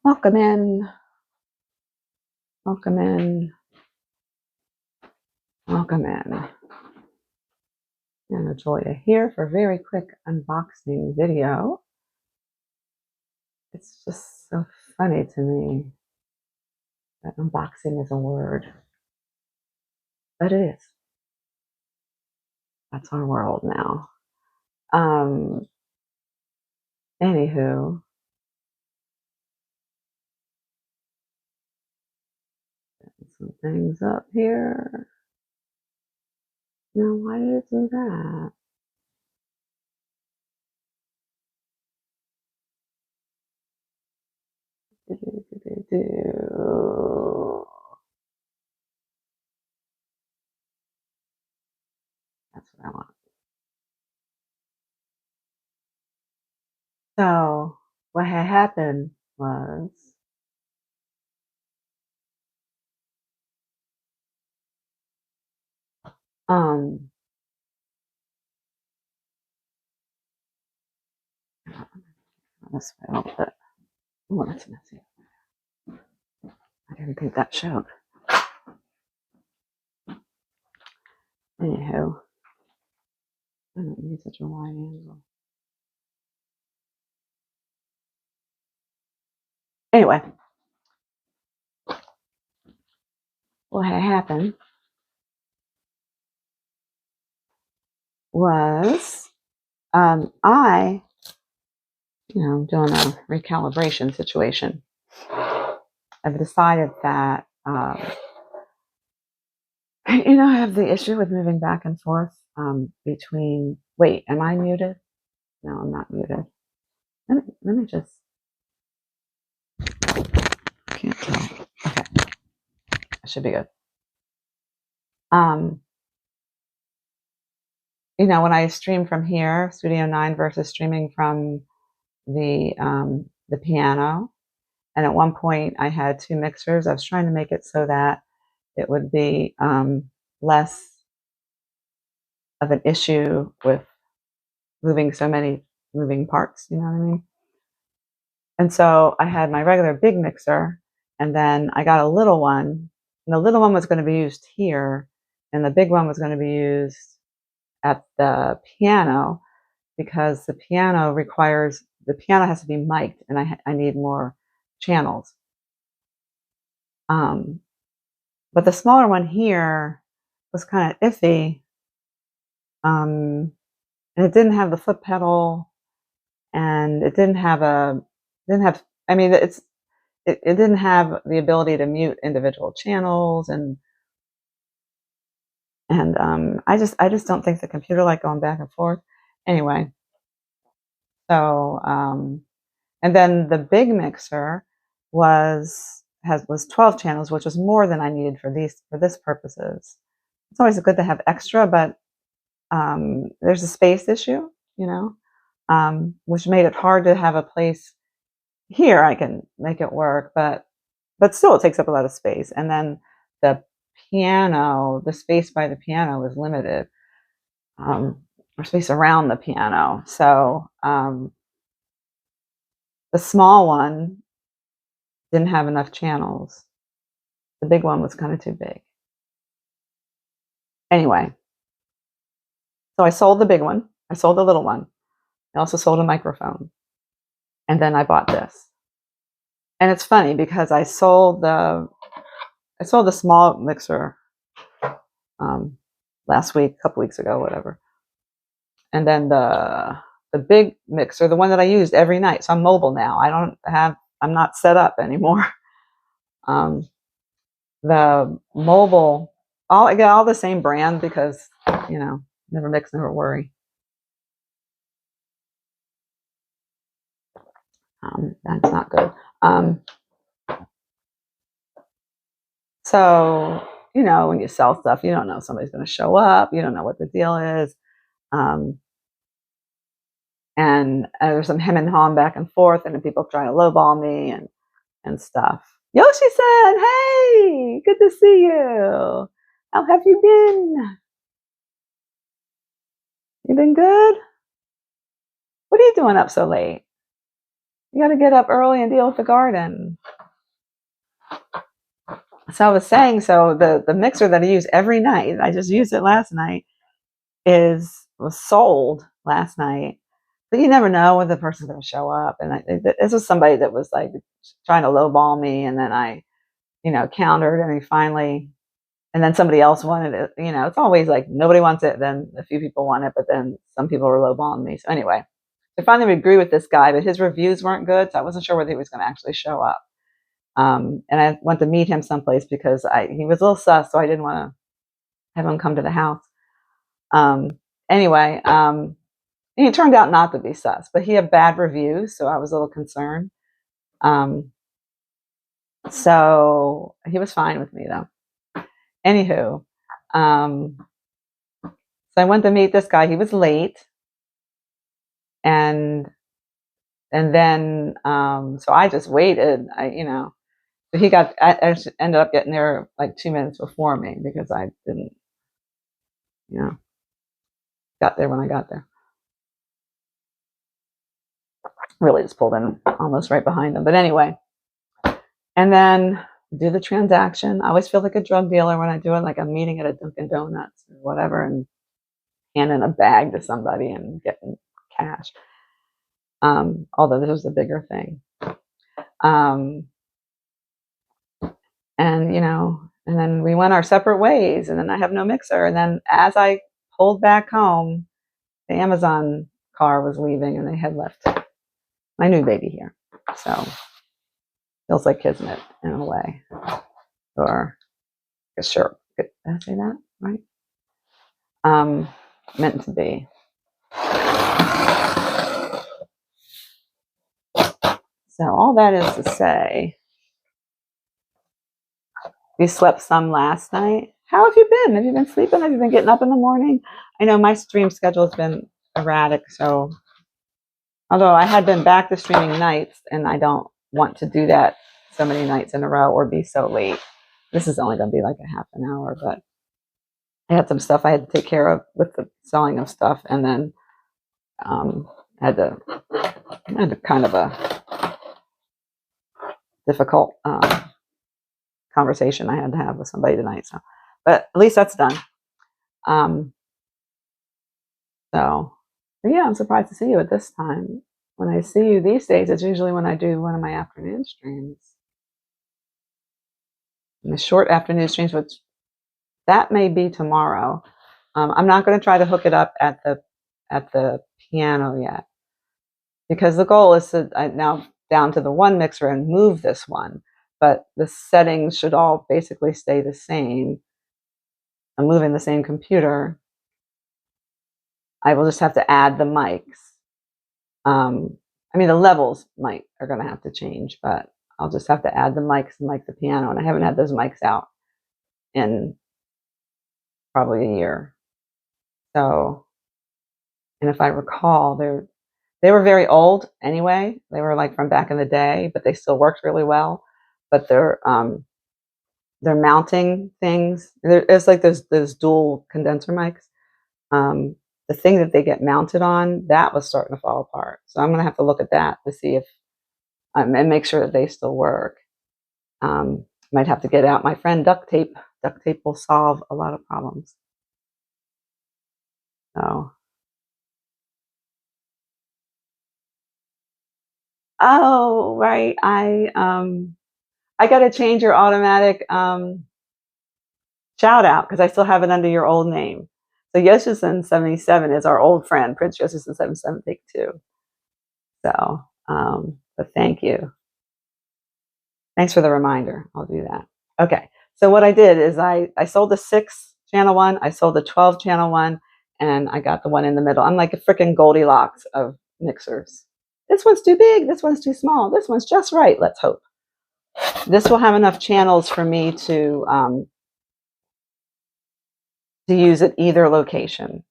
Welcome in, welcome in, welcome in. Anna Julia here for a very quick unboxing video. It's just so funny to me that unboxing is a word, but it is. That's our world now. Anywho, some things up here. Now, why did it do that? That's what I want. So, what had happened was this way a little bit. Oh, that's messy. I didn't think that showed. Anywho, I don't need such a wide angle. Anyway, what had happened was I, doing a recalibration situation. I've decided that, I have the issue with moving back and forth between, wait, am I muted? No, I'm not muted. Let me just, can't tell. Okay, I should be good. When I stream from here, Studio 9 versus streaming from the piano, and at one point I had two mixers. I was trying to make it so that it would be less of an issue with moving so many moving parts, you know what I mean? And so I had my regular big mixer, and then I got a little one, and the little one was going to be used here, and the big one was going to be used at the piano, because the piano has to be mic'd, and I need more channels. But the smaller one here was kind of iffy, and it didn't have the flip pedal, and it didn't have it didn't have the ability to mute individual channels, and I just don't think the computer liked going back and forth. Anyway, so and then the big mixer was 12 channels, which was more than I needed for this purposes. It's always good to have extra, but there's a space issue, which made it hard to have a place here. I can make it work, but still it takes up a lot of space. And then the piano, the space by the piano was limited, or space around the piano. So the small one didn't have enough channels. The big one was kind of too big. Anyway, so I sold the big one. I sold the little one. I also sold a microphone. And then I bought this. And it's funny because I sold the small mixer last week, a couple weeks ago, whatever. And then the big mixer, the one that I used every night. So I'm mobile now. I'm not set up anymore. The mobile, I get all the same brand because, never mix, never worry. That's not good. So, when you sell stuff, you don't know if somebody's going to show up. You don't know what the deal is. And there's some hem and hawing back and forth, and then people try to lowball me and stuff. Yoshi-san, hey, good to see you. How have you been? You been good? What are you doing up so late? You got to get up early and deal with the garden. So I was saying, so the mixer that I use every night, I just used it last night, was sold last night. But you never know when the person's going to show up. And this was somebody that was like trying to lowball me, and then I, countered, and he finally, and then somebody else wanted it. It's always like nobody wants it, then a few people want it, but then some people were lowballing me. So anyway, I finally agree with this guy, but his reviews weren't good, so I wasn't sure whether he was going to actually show up. And I went to meet him someplace because he was a little sus, so I didn't want to have him come to the house. Anyway, he turned out not to be sus, but he had bad reviews, so I was a little concerned. So he was fine with me though. Anywho, so I went to meet this guy. He was late, and then so I just waited. I ended up getting there like 2 minutes before me because I didn't, got there when I got there. Really just pulled in almost right behind them. But anyway, and then do the transaction. I always feel like a drug dealer when I do it, like I'm meeting at a Dunkin' Donuts or whatever, and handing a bag to somebody and getting cash. Although this was a bigger thing. And then we went our separate ways, and then I have no mixer. And then as I pulled back home, the Amazon car was leaving, and they had left my new baby here. So feels like kismet in a way, or sure. Did I say that right? Meant to be. So all that is to say, you slept some last night. How have you been? Have you been sleeping? Have you been getting up in the morning? I know my stream schedule has been erratic, so although I had been back to streaming nights, and I don't want to do that so many nights in a row or be so late. This is only going to be like a half an hour, but I had some stuff I had to take care of with the selling of stuff, and then I had kind of a difficult conversation I had to have with somebody tonight. So, but at least that's done. So yeah, I'm surprised to see you at this time. When I see you these days, it's usually when I do one of my afternoon streams. The short afternoon streams, which that may be tomorrow. I'm not going to try to hook it up at the piano yet, because the goal is to now down to the one mixer and move this one, but the settings should all basically stay the same. I'm moving the same computer. I will just have to add the mics. I mean, the levels are going to have to change, but I'll just have to add the mics and like the piano, and I haven't had those mics out in probably a year. So, and if I recall, they were very old anyway. They were like from back in the day, but they still worked really well. But they're mounting things. It's like those dual condenser mics. The thing that they get mounted on, that was starting to fall apart. So I'm going to have to look at that to see if and make sure that they still work. Might have to get out my friend duct tape. Duct tape will solve a lot of problems. So, oh right, I got to change your automatic shout out because I still have it under your old name. So Yoshison77 is our old friend, Prince Yoshison77 Take Two. So, but thank you. Thanks for the reminder. I'll do that. Okay. So what I did is I sold the 6 channel one, I sold the 12 channel one, and I got the one in the middle. I'm like a freaking Goldilocks of mixers. This one's too big. This one's too small. This one's just right. Let's hope. This will have enough channels for me to use at either location,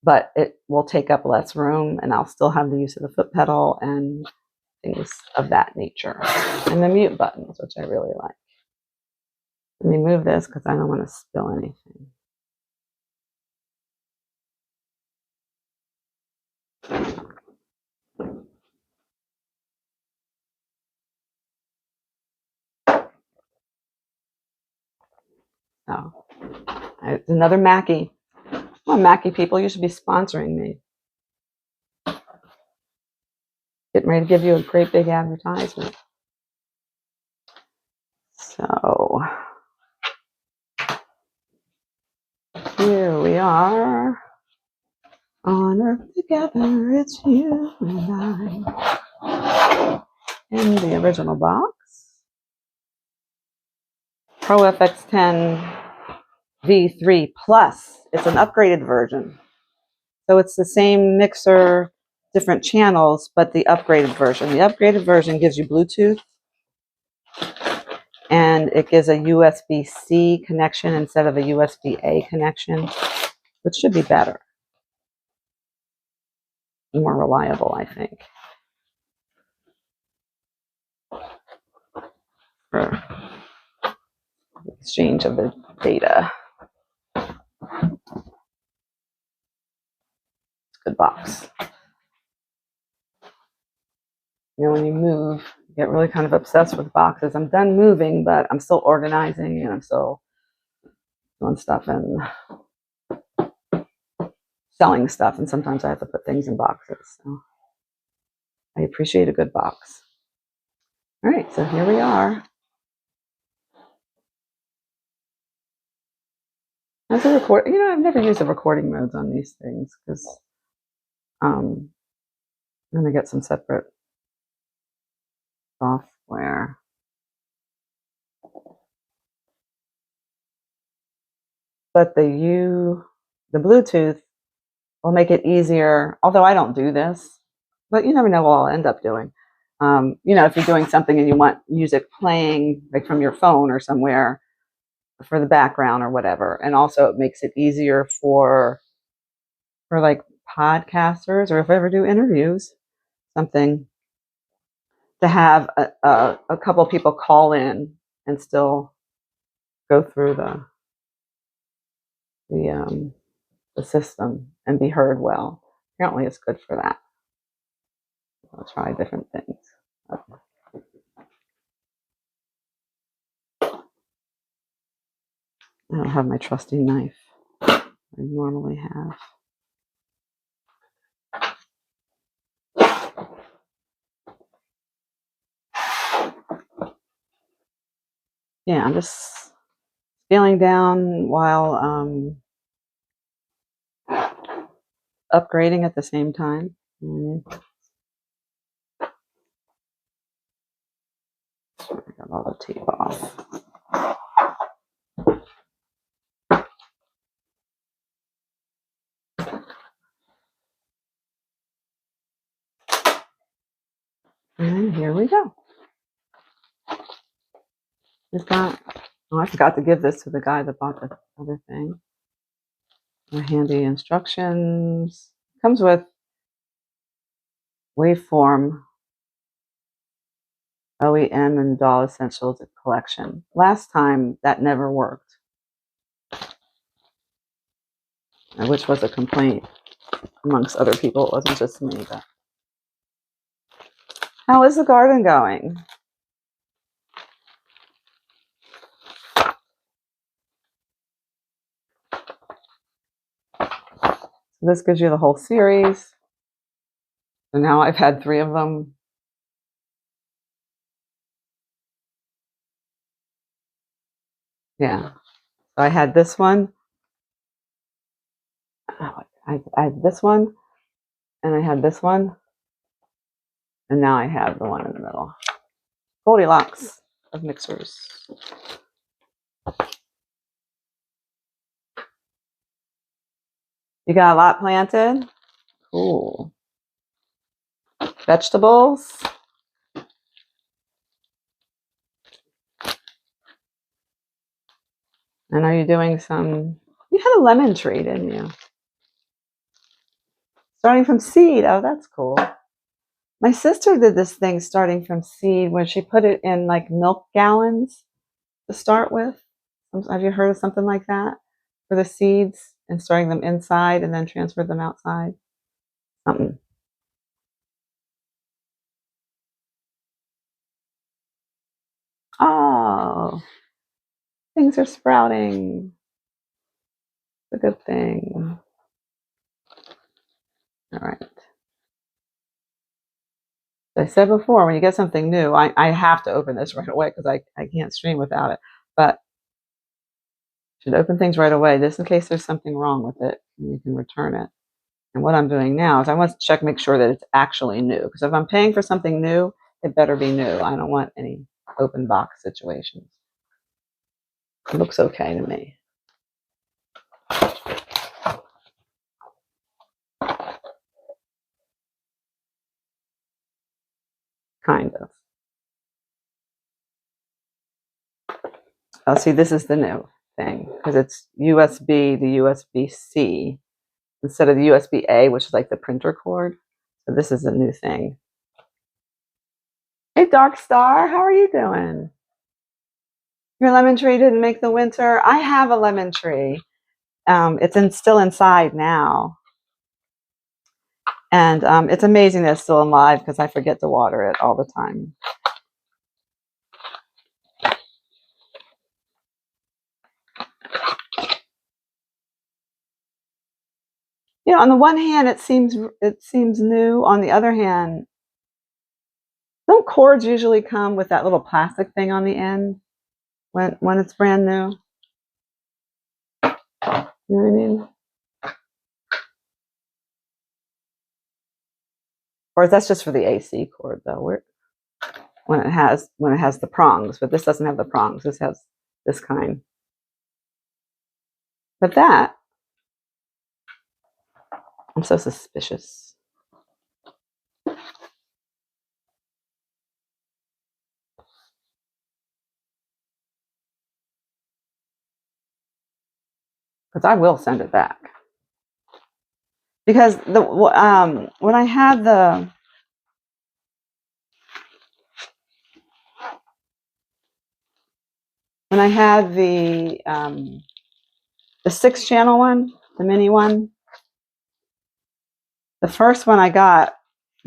but it will take up less room, and I'll still have the use of the foot pedal and things of that nature, and the mute buttons, which I really like. Let me move this because I don't want to spill anything. So, it's another Mackie. Well, Mackie people, you should be sponsoring me. Getting ready to give you a great big advertisement. So, here we are. On Earth together, it's you and I. In the original box. ProFX10v3 Plus. It's an upgraded version. So it's the same mixer, different channels, but the upgraded version. The upgraded version gives you Bluetooth, and it gives a USB-C connection instead of a USB-A connection, which should be better. More reliable, I think. For exchange of the data. It's a good box. You know, when you move, you get really kind of obsessed with boxes. I'm done moving, but I'm still organizing and I'm still doing stuff and selling stuff. And sometimes I have to put things in boxes. So I appreciate a good box. All right, so here we are. As a record, you know, I've never used the recording modes on these things because I'm going to get some separate software. But the Bluetooth will make it easier, although I don't do this, but you never know what I'll end up doing. You know, if you're doing something and you want music playing like from your phone or somewhere for the background or whatever. And also it makes it easier for like podcasters, or if I ever do interviews, something to have a couple people call in and still go through the system and be heard well. Apparently it's good for that. I'll try different things. I don't have my trusty knife I normally have. Yeah, I'm just feeling down while upgrading at the same time. I got all the tape off. And here we go. We've got, oh, I forgot to give this to the guy that bought the other thing. The handy instructions. Comes with waveform, OEM, and DAW Essentials collection. Last time that never worked, which was a complaint amongst other people. It wasn't just me. But how is the garden going? So this gives you the whole series. So now I've had 3 of them. Yeah. So I had this one. I had this one, and I had this one, and now I have the one in the middle. Goldilocks of mixers. You got a lot planted? Cool. Vegetables? And are you doing some, you had a lemon tree, didn't you? Starting from seed. Oh, that's cool. My sister did this thing starting from seed when she put it in like milk gallons to start with. Have you heard of something like that? For the seeds and storing them inside and then transfer them outside? Something. Oh, Things are sprouting. It's a good thing. All right. As I said before, when you get something new, I have to open this right away because I can't stream without it. But you should open things right away, just in case there's something wrong with it, and you can return it. And what I'm doing now is I want to check, make sure that it's actually new. Because if I'm paying for something new, it better be new. I don't want any open box situations. It looks okay to me. Kind of. Oh, see, this is the new thing because it's USB to USB-C instead of the USB-A, which is like the printer cord. So this is a new thing. Hey, Dark Star, how are you doing? Your lemon tree didn't make the winter. I have a lemon tree. It's still inside now. And it's amazing that it's still alive because I forget to water it all the time. You know, on the one hand, it seems new. On the other hand, don't cords usually come with that little plastic thing on the end when it's brand new? You know what I mean? Or that's just for the AC cord though. When it has the prongs, but this doesn't have the prongs. This has this kind. But that, I'm so suspicious. Because I will send it back. Because when I had the the 6-channel one, the mini one, the first one I got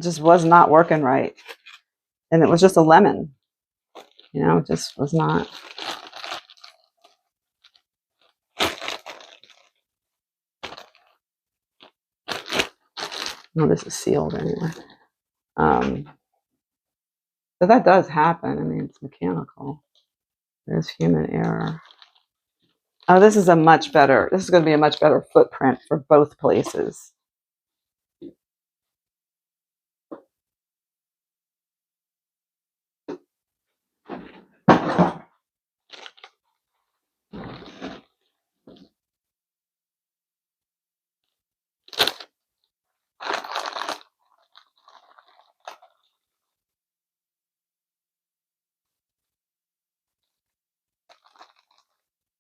just was not working right, and it was just a lemon. You know, it just was not. No, this is sealed anyway. So that does happen. I mean, it's mechanical. There's human error. Oh, this is going to be a much better footprint for both places.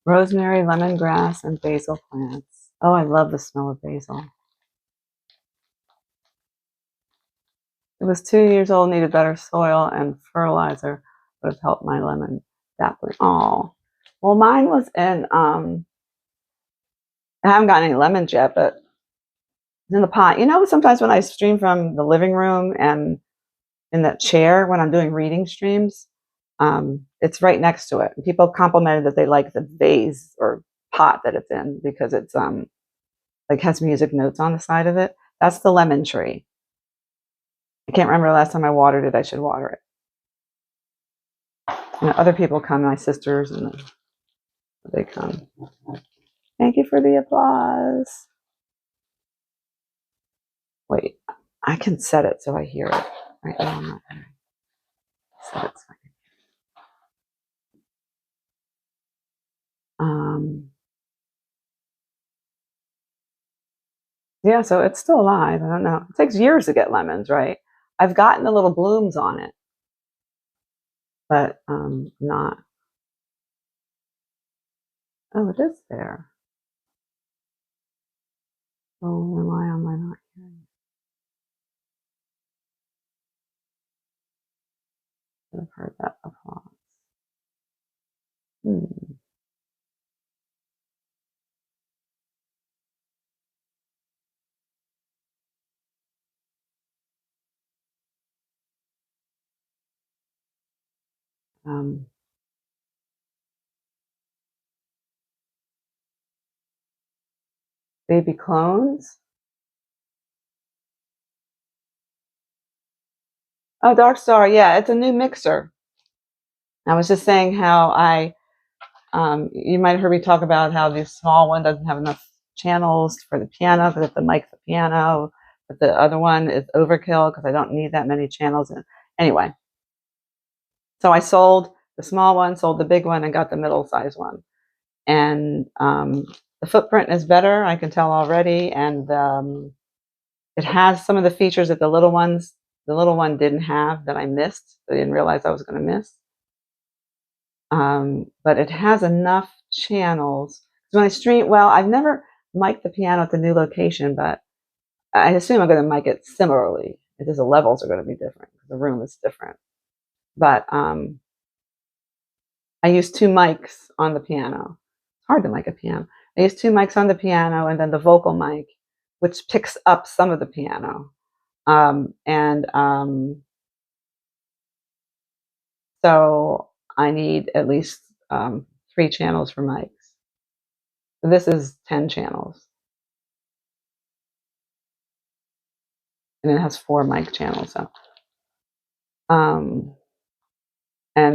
Rosemary, lemongrass, and basil plants. Oh, I love the smell of basil. It was 2 years old, needed better soil and fertilizer, would have helped my lemon sapling. Oh, well, mine was in, I haven't gotten any lemons yet, but it's in the pot. You know, sometimes when I stream from the living room and in that chair when I'm doing reading streams, it's right next to it. And people complimented that they like the vase or pot that it's in because it's like has music notes on the side of it. That's the lemon tree. I can't remember the last time I watered it. I should water it. You know, other people come, my sisters, and they come. Thank you for the applause. Wait, I can set it so I hear it. Right now I'm not hearing. Set it so I can yeah, so it's still alive. I don't know. It takes years to get lemons, right? I've gotten the little blooms on it, but not. Oh, it is there. Oh, why am I not hearing? I've heard that applause. Hmm. Um, Baby clones. Oh, Dark Star, yeah, it's a new mixer. I was just saying how you might have heard me talk about how the small one doesn't have enough channels for the piano because it's the mic the piano, but the other one is overkill because I don't need that many channels. Anyway, so I sold the small one, sold the big one, and got the middle-sized one. And the footprint is better, I can tell already, and it has some of the features that the little one didn't have that I missed. I didn't realize I was going to miss. But it has enough channels. When I stream, well, I've never mic'd the piano at the new location, but I assume I'm going to mic it similarly. It's just the levels are going to be different because the room is different. But I use 2 mics on the piano. It's hard to mic a piano. I use 2 mics on the piano and then the vocal mic, which picks up some of the piano. So I need at least 3 channels for mics. This is 10 channels. And it has 4 mic channels. So, and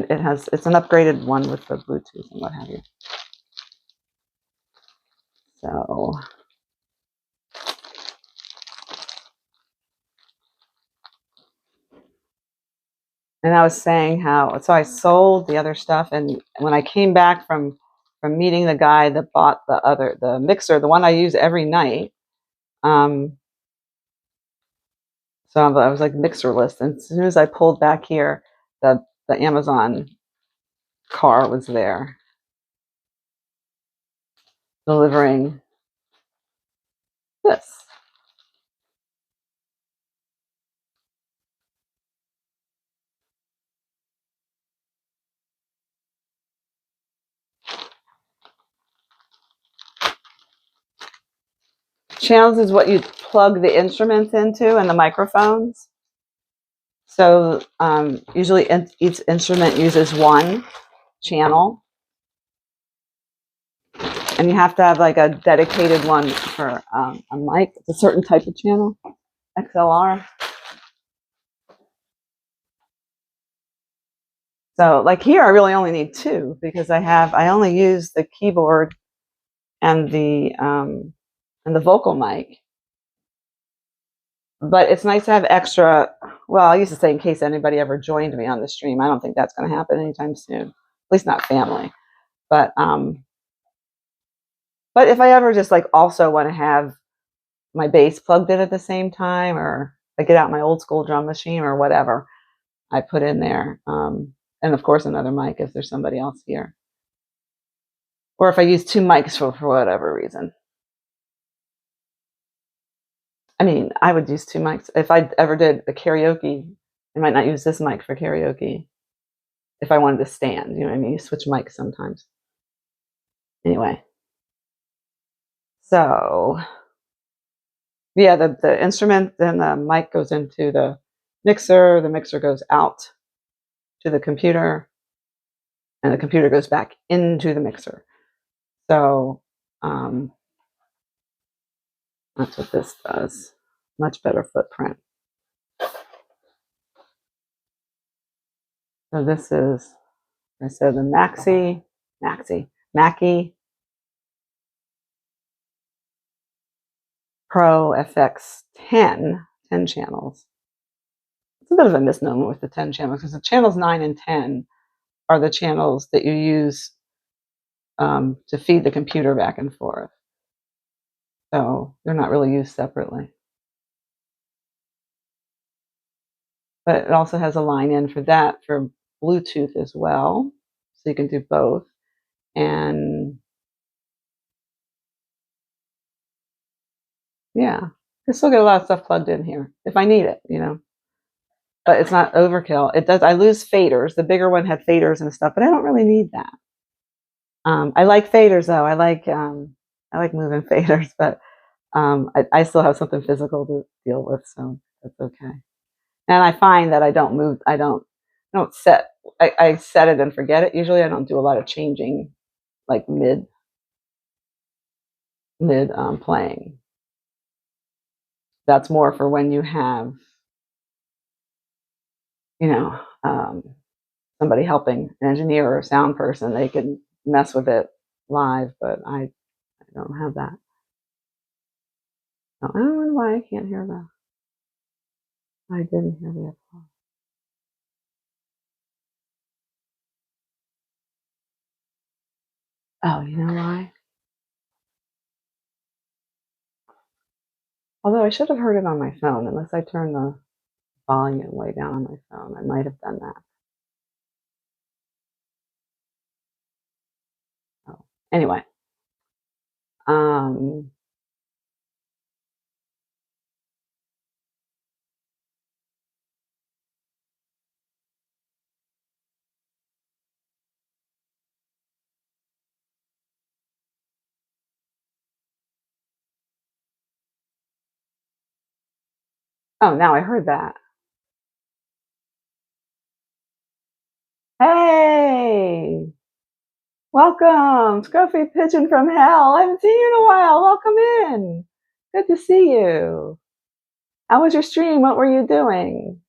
it's an upgraded one with the Bluetooth and what have you. So, and I was saying so I sold the other stuff, and when I came back from meeting the guy that bought the mixer, the one I use every night, so I was like mixer list, and as soon as I pulled back here, the Amazon car was there delivering this. Channels is what you plug the instruments into and the microphones. So usually each instrument uses 1 channel, and you have to have like a dedicated one for a mic. It's a certain type of channel, XLR. So like here, I really only need 2 because I only use the keyboard and the vocal mic. But it's nice to have extra. Well, I used to say in case anybody ever joined me on the stream. I don't think that's going to happen anytime soon. At least not family. But if I ever just like also want to have my bass plugged in at the same time, or I get out my old school drum machine or whatever, I put in there. And of course, another mic if there's somebody else here. Or if I use 2 mics for whatever reason. I mean, I would use 2 mics. If I ever did a karaoke, I might not use this mic for karaoke. If I wanted to stand, you know what I mean? You switch mics sometimes. Anyway. So, yeah, the instrument, then the mic goes into the mixer goes out to the computer, and the computer goes back into the mixer. So that's what this does. Much better footprint. So this is, I said, the Mackie ProFX10, 10 channels. It's a bit of a misnomer with the 10 channels because the channels 9 and 10 are the channels that you use to feed the computer back and forth. So they're not really used separately. But it also has a line in for that for Bluetooth as well. So you can do both. And yeah, I still get a lot of stuff plugged in here if I need it, you know. But it's not overkill. It does. I lose faders. The bigger one had faders and stuff, but I don't really need that. I like faders though. I like moving faders, but I still have something physical to deal with, so that's okay. And I find that I don't move. I don't set. I set it and forget it. Usually, I don't do a lot of changing, like mid. mid playing. That's more for when you have, you know, somebody helping, an engineer or a sound person. They can mess with it live, but I don't have that. I don't know why I can't hear that. I didn't hear the applause. Oh, you know why? Although I should have heard it on my phone, unless I turned the volume way down on my phone. I might have done that. Oh. Anyway. Um, oh, now I heard that. Hey! Welcome! Scruffy Pigeon from Hell. I haven't seen you in a while. Welcome in. Good to see you. How was your stream? What were you doing?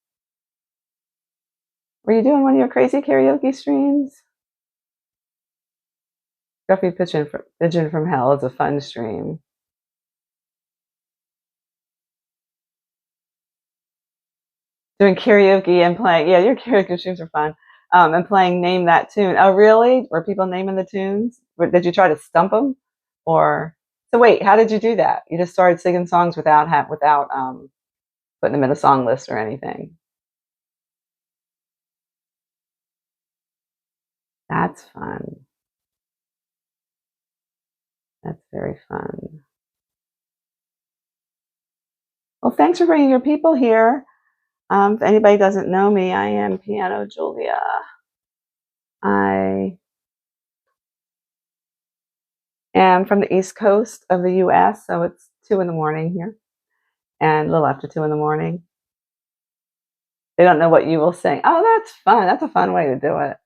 Were you doing one of your crazy karaoke streams? Scruffy Pigeon from Hell is a fun stream. Doing karaoke and playing. Yeah, your karaoke streams are fun. And playing Name That Tune. Oh, really? Were people naming the tunes? Did you try to stump them? Or so wait, how did you do that? You just started singing songs without putting them in a song list or anything. That's fun. That's very fun. Well, thanks for bringing your people here. If anybody doesn't know me, I am Piano Julia. I am from the East Coast of the US, so it's 2 in the morning here, and a little after 2 in the morning. They don't know what you will sing. Oh, that's fun. That's a fun way to do it.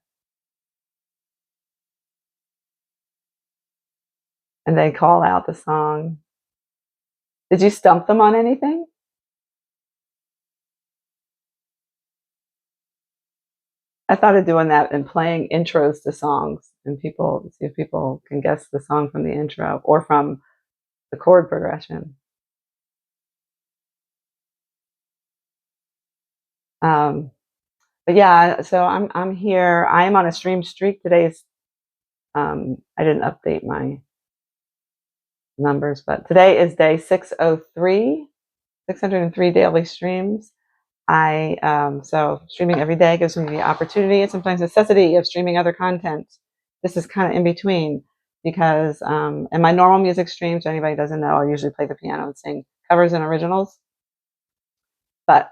And they call out the song. Did you stump them on anything? I thought of doing that and playing intros to songs and people see if people can guess the song from the intro or from the chord progression. But yeah, so I'm here. I am on a stream streak. Today's I didn't update my numbers, but today is day 603, 603 daily streams. So streaming every day gives me the opportunity and sometimes necessity of streaming other content. This is kind of in between because in my normal music streams, if anybody doesn't know, I usually play the piano and sing covers and originals. But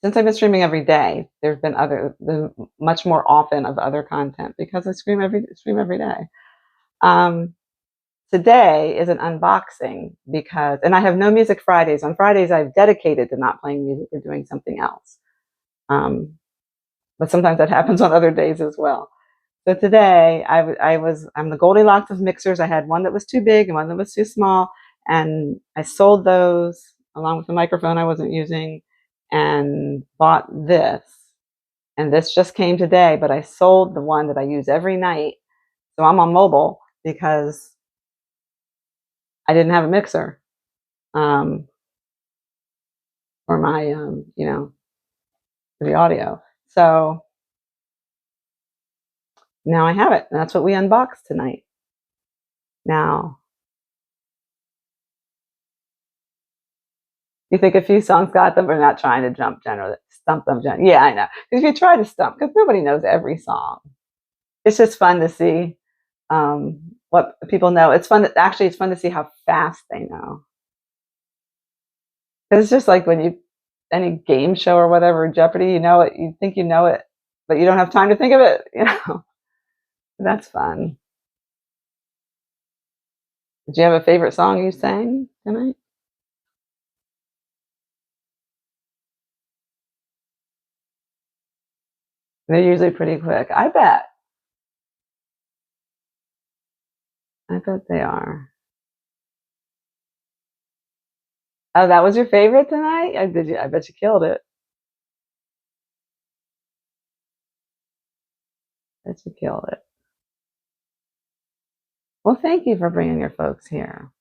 since I've been streaming every day, there's been much more often of other content because I stream every day. Today is an unboxing because, and I have no music Fridays. On Fridays, I've dedicated to not playing music or doing something else. But sometimes that happens on other days as well. So today I'm the Goldilocks of mixers. I had one that was too big and one that was too small, and I sold those along with the microphone I wasn't using and bought this. And this just came today, but I sold the one that I use every night. So I'm on mobile because I didn't have a mixer for my, for the audio. So now I have it. And that's what we unboxed tonight. Now, you think a few songs got them, but not trying to stump them. Yeah, I know. If you try to stump, because nobody knows every song. It's just fun to see what people know. It's fun to see how fast they know. It's just like when any game show or whatever, Jeopardy, you know it, you think you know it, but you don't have time to think of it, That's fun. Did you have a favorite song you sang tonight? They're usually pretty quick. I bet they are. Oh, that was your favorite tonight? I bet you killed it. Bet you killed it. Well, thank you for bringing your folks here.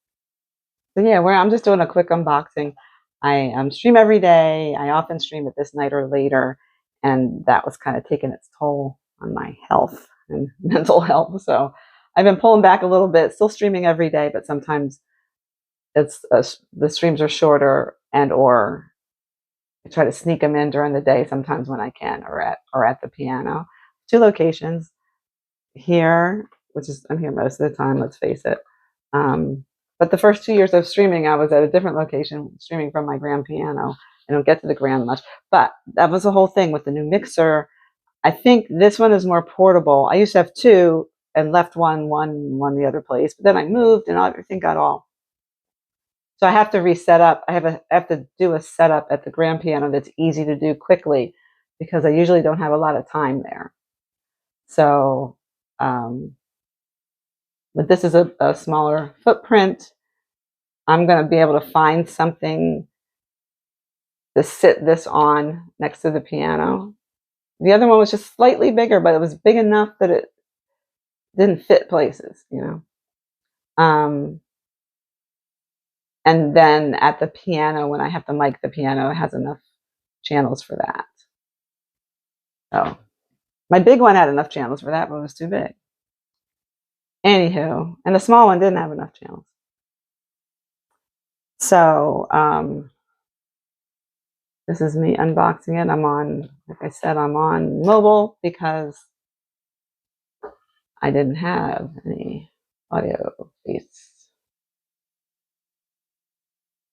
So yeah, I'm just doing a quick unboxing. I stream every day. I often stream at this night or later, and that was kind of taking its toll on my health and mental health. So I've been pulling back a little bit, still streaming every day, but sometimes the streams are shorter, and or I try to sneak them in during the day sometimes when I can, or at the piano. 2 locations here, which is I'm here most of the time. Let's face it. But the first 2 years of streaming, I was at a different location, streaming from my grand piano. I don't get to the grand much, but that was the whole thing with the new mixer. I think this one is more portable. I used to have 2 and left one the other place, but then I moved and everything got all. So I have to reset up. I have to do a setup at the grand piano that's easy to do quickly because I usually don't have a lot of time there. So, but this is a smaller footprint. I'm going to be able to find something to sit this on next to the piano. The other one was just slightly bigger, but it was big enough that it didn't fit places, you know. And then at the piano, when I have to mic the piano, it has enough channels for that. So my big one had enough channels for that, but it was too big. Anywho, and the small one didn't have enough channels. So this is me unboxing it. I'm on, like I said, I'm on mobile because I didn't have any audio feeds.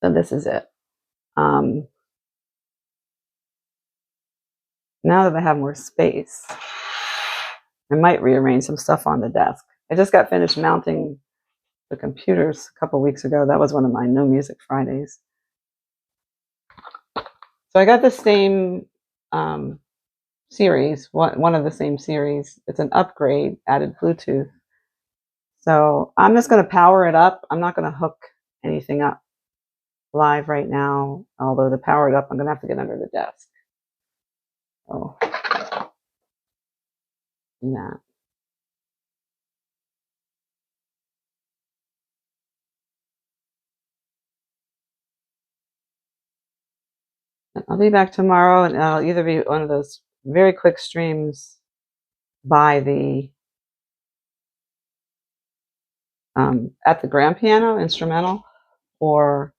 So this is it. Now that I have more space, I might rearrange some stuff on the desk. I just got finished mounting the computers a couple weeks ago. That was one of my No Music Fridays. So I got the same series, one of the same series. It's an upgrade, added Bluetooth. So I'm just going to power it up. I'm not going to hook anything up live right now. Although to power it up, I'm going to have to get under the desk. So do that. I'll be back tomorrow, and I'll either be one of those very quick streams by the at the grand piano instrumental, or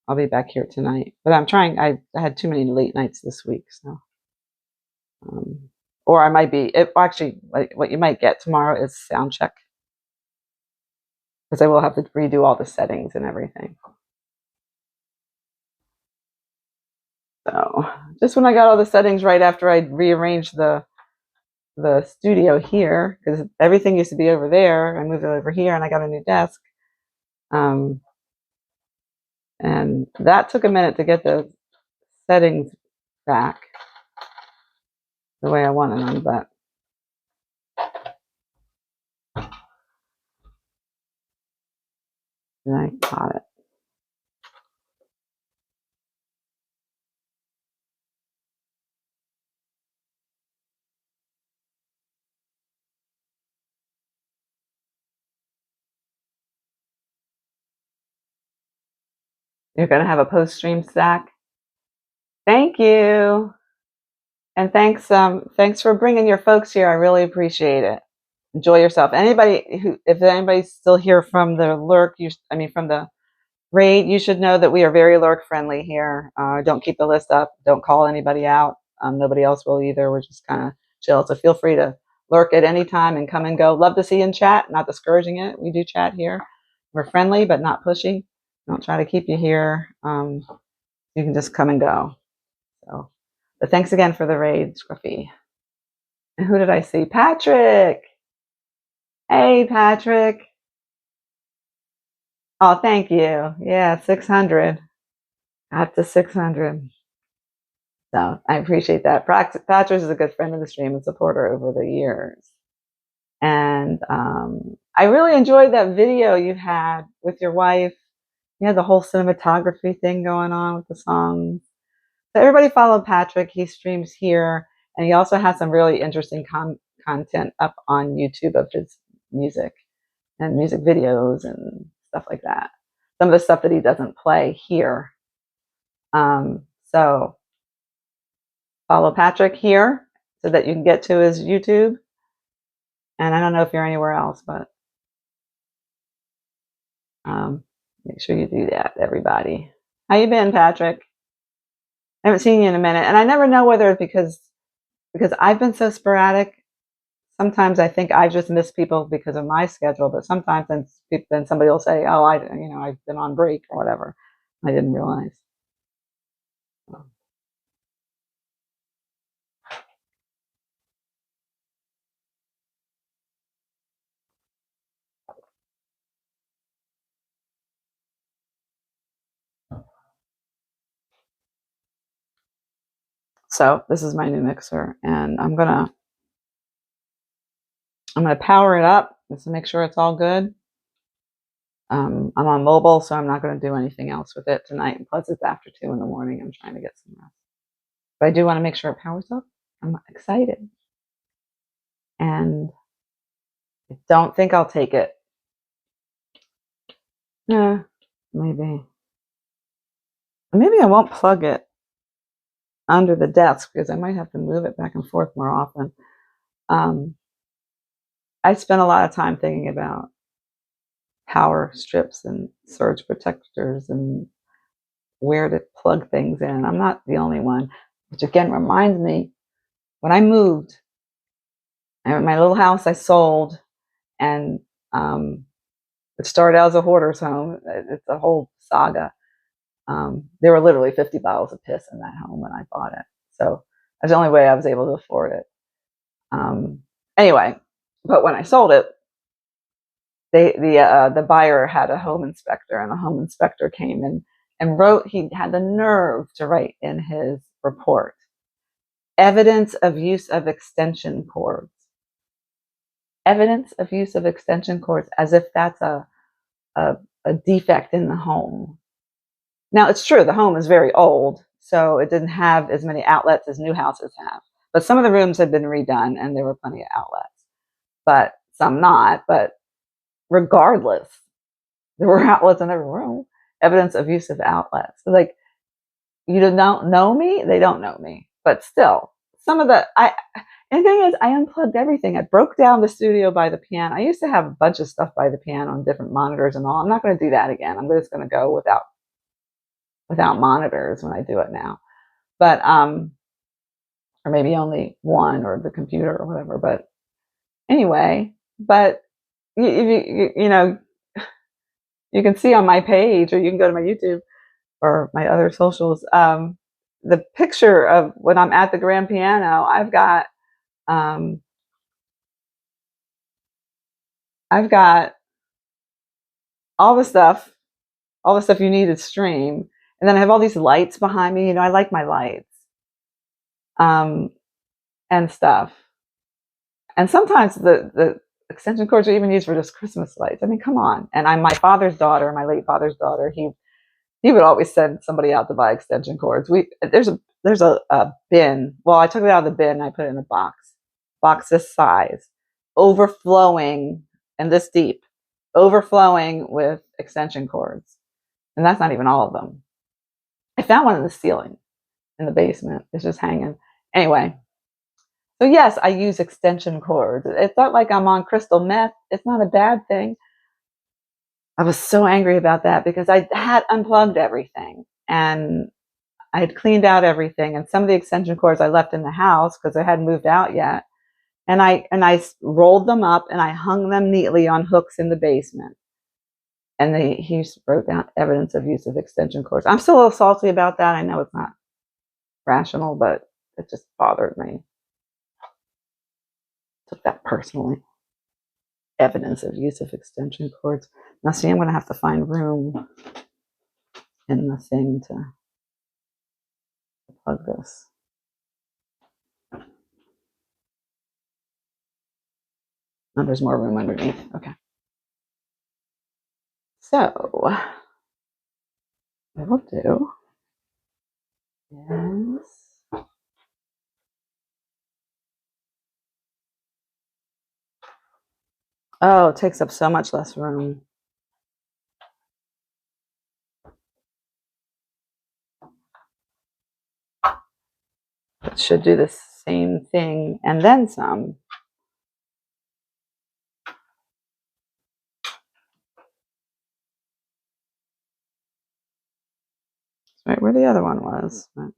I'll be back here tonight. But I'm trying. I had too many late nights this week, so or I might be. Actually, what you might get tomorrow is sound check because I will have to redo all the settings and everything. So just when I got all the settings right after I rearranged the studio here, because everything used to be over there, I moved it over here and I got a new desk. And that took a minute to get the settings back the way I wanted them, but then I got it. You're going to have a post-stream stack? Thank you. And thanks for bringing your folks here. I really appreciate it. Enjoy yourself. If anybody's still here from the lurk, from the raid, you should know that we are very lurk friendly here. Don't keep the list up. Don't call anybody out. Nobody else will either. We're just kind of chill. So feel free to lurk at any time and come and go. Love to see you in chat. Not discouraging it. We do chat here. We're friendly, but not pushy. Don't try to keep you here. You can just come and go. So, but thanks again for the raid, Scruffy. And who did I see? Patrick. Hey, Patrick. Oh, thank you. Yeah, 600. Got to 600. So I appreciate that. Patrick is a good friend of the stream and supporter over the years. And I really enjoyed that video you had with your wife he had the whole cinematography thing going on with the songs. So everybody follow Patrick. He streams here, and he also has some really interesting content up on YouTube of his music and music videos and stuff like that. Some of the stuff that he doesn't play here. So follow Patrick here so that you can get to his YouTube. And I don't know if you're anywhere else, but make sure you do that, everybody. How you been, Patrick? I haven't seen you in a minute, and I never know whether it's because I've been so sporadic. Sometimes I think I just miss people because of my schedule, but sometimes then somebody will say, "Oh, I've been on break or whatever." I didn't realize. So this is my new mixer, and I'm gonna power it up just to make sure it's all good. I'm on mobile, so I'm not going to do anything else with it tonight. And plus, it's after 2 in the morning. I'm trying to get some rest. But I do want to make sure it powers up. I'm excited. And I don't think I'll take it. Yeah, maybe. Maybe I won't plug it under the desk because I might have to move it back and forth more often. I spent a lot of time thinking about power strips and surge protectors and where to plug things in. I'm not the only one, which again reminds me when I moved, my little house I sold, and it started out as a hoarder's home. It's a whole saga. There were literally 50 bottles of piss in that home when I bought it. So that's the only way I was able to afford it. Anyway, but when I sold it, the buyer had a home inspector, and the home inspector came and wrote. He had the nerve to write in his report, evidence of use of extension cords. Evidence of use of extension cords, as if that's a defect in the home. Now, it's true, the home is very old, so it didn't have as many outlets as new houses have. But some of the rooms had been redone, and there were plenty of outlets. But some not. But regardless, there were outlets in every room. Evidence of use of outlets. So, like, you don't know me? They don't know me. But still, some of the... And the thing is, I unplugged everything. I broke down the studio by the piano. I used to have a bunch of stuff by the piano on different monitors and all. I'm not going to do that again. I'm just going to go without monitors when I do it now. But or maybe only one, or the computer or whatever. But anyway, but you know, you can see on my page, or you can go to my YouTube or my other socials, the picture of when I'm at the grand piano. I've got all the stuff you need to stream. And then I have all these lights behind me. You know, I like my lights and stuff. And sometimes the extension cords are even used for just Christmas lights. I mean, come on. And I'm my late father's daughter, he would always send somebody out to buy extension cords. There's a bin. Well, I took it out of the bin and I put it in a box this size, overflowing, and this deep, overflowing with extension cords. And that's not even all of them. I found one in the ceiling in the basement. It's just hanging. Anyway, so yes, I use extension cords. It's not like I'm on crystal meth. It's not a bad thing. I was so angry about that because I had unplugged everything and I had cleaned out everything, and some of the extension cords I left in the house because I hadn't moved out yet. And I rolled them up and I hung them neatly on hooks in the basement. And he wrote down evidence of use of extension cords. I'm still a little salty about that. I know it's not rational, but it just bothered me. Took that personally. Evidence of use of extension cords. Now, see, I'm going to have to find room in the thing to plug this. Oh, there's more room underneath. Okay. So will do is oh, it takes up so much less room. It should do the same thing and then some. Right where the other one was. I'm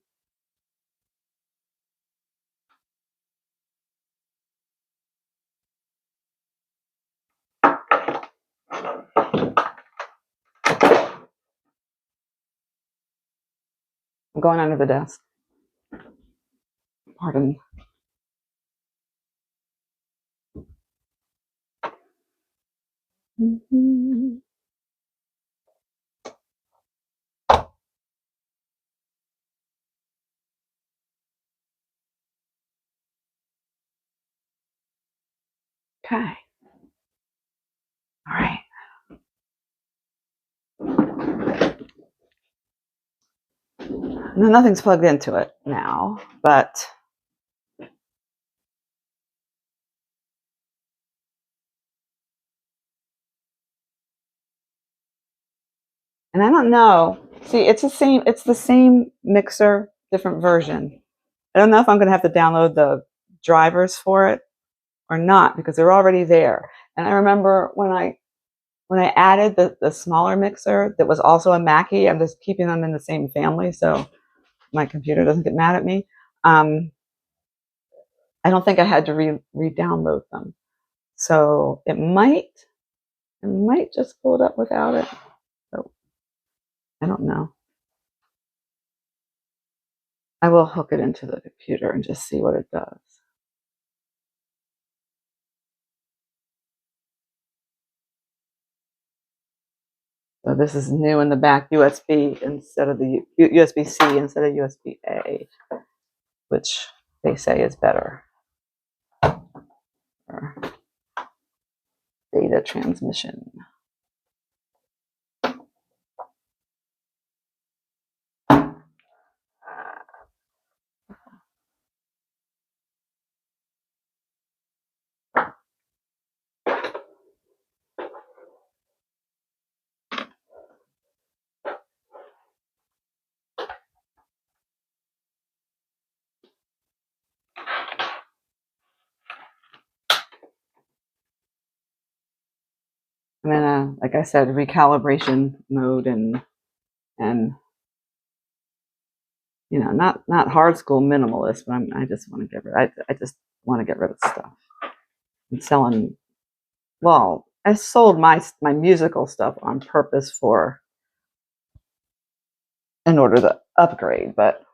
going under the desk. Pardon. Okay. All right. No, nothing's plugged into it now, but and I don't know. See, it's the same mixer, different version. I don't know if I'm gonna have to download the drivers for it or not because they're already there. And I remember when I added the smaller mixer that was also a Mackie, I'm just keeping them in the same family so my computer doesn't get mad at me. I don't think I had to re-download them. So it might just pull it up without it. So I don't know. I will hook it into the computer and just see what it does. So this is new in the back, USB instead of the USB-C instead of USB-A, which they say is better for data transmission. I'm in a, like I said, recalibration mode and you know, not hard school minimalist, but I just want to get rid. I just want to get rid of stuff. I'm selling. Well, I sold my musical stuff on purpose in order to upgrade, but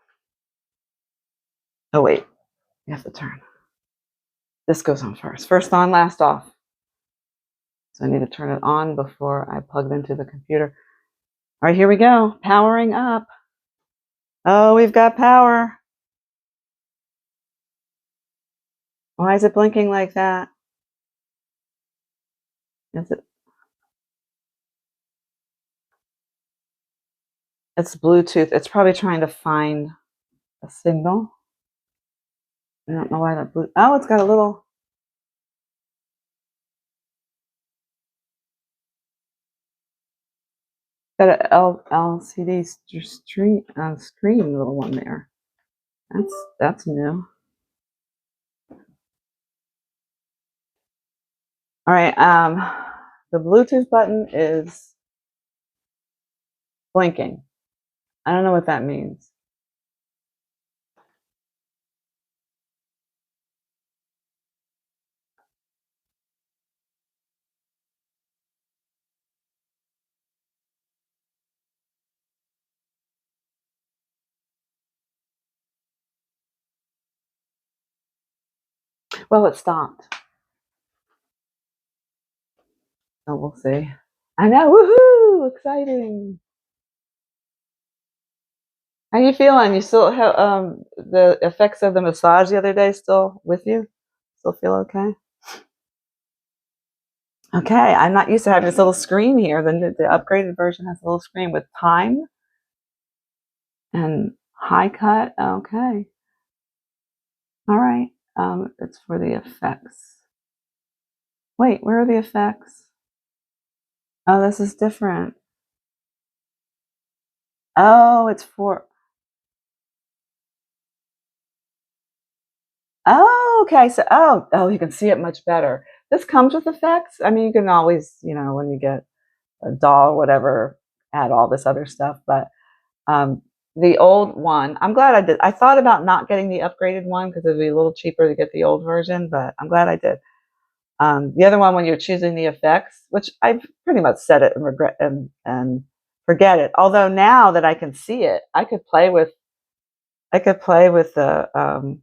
oh wait, you have to turn. This goes on first. First on, last off. So I need to turn it on before I plug it into the computer. All right, here we go. Powering up. Oh, we've got power. Why is it blinking like that? Is it? It's Bluetooth. It's probably trying to find a signal. I don't know why that blue. Oh, it's got a little. Got an LCD screen little one there. That's new. All right. The Bluetooth button is blinking. I don't know what that means. Well, it stopped. So we'll see. I know. Woohoo! Exciting. How you feeling? You still have the effects of the massage the other day still with you? Still feel okay? Okay, I'm not used to having this little screen here. The upgraded version has a little screen with time And high cut, okay. All right, it's for the effects. Wait, where are the effects? Oh, this is different. Oh, it's for, oh, okay, so, oh, you can see it much better. This comes with effects? I mean, you can always, when you get a doll or whatever, add all this other stuff, but the old one, I'm glad I did. I thought about not getting the upgraded one because it'd be a little cheaper to get the old version, but I'm glad I did. The other one, when you're choosing the effects, which I've pretty much set it and regret and forget it. Although now that I can see it, I could play with the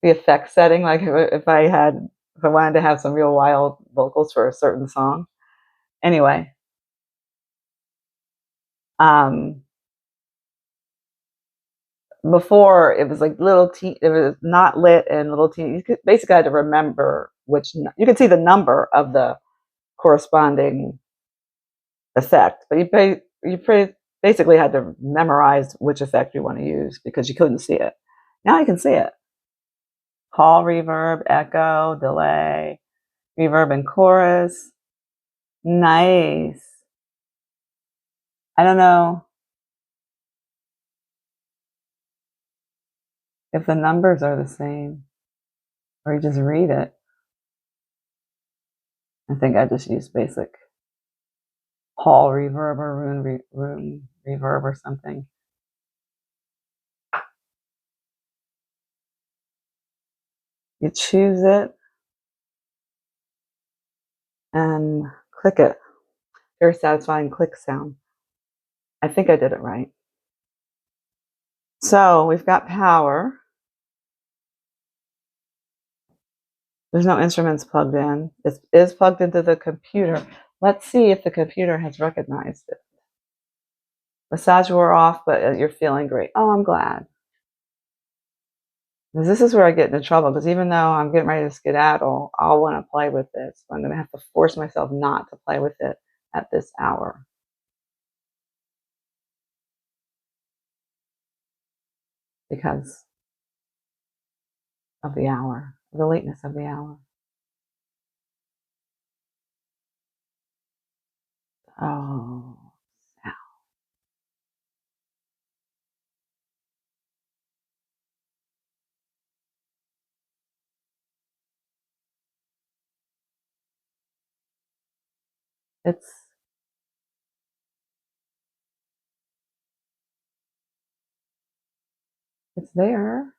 effect setting. Like if I wanted to have some real wild vocals for a certain song. Anyway, um, before it was like it was not lit and little you could basically had to remember you could see the number of the corresponding effect, but basically had to memorize which effect you want to use because you couldn't see it. Now you can see it. Hall, reverb, echo, delay, reverb and chorus. Nice. I don't know if the numbers are the same or you just read it. I think I just use basic hall reverb or room reverb or something. You choose it and click it. Very satisfying click sound. I think I did it right. So we've got power. There's no instruments plugged in. It is plugged into the computer. Let's see if the computer has recognized it. Massage wore off, but you're feeling great. Oh, I'm glad. Because this is where I get into trouble, because even though I'm getting ready to skedaddle, I'll want to play with this. I'm going to have to force myself not to play with it at this hour. Because of the hour, the lateness of the hour. Oh, it's there.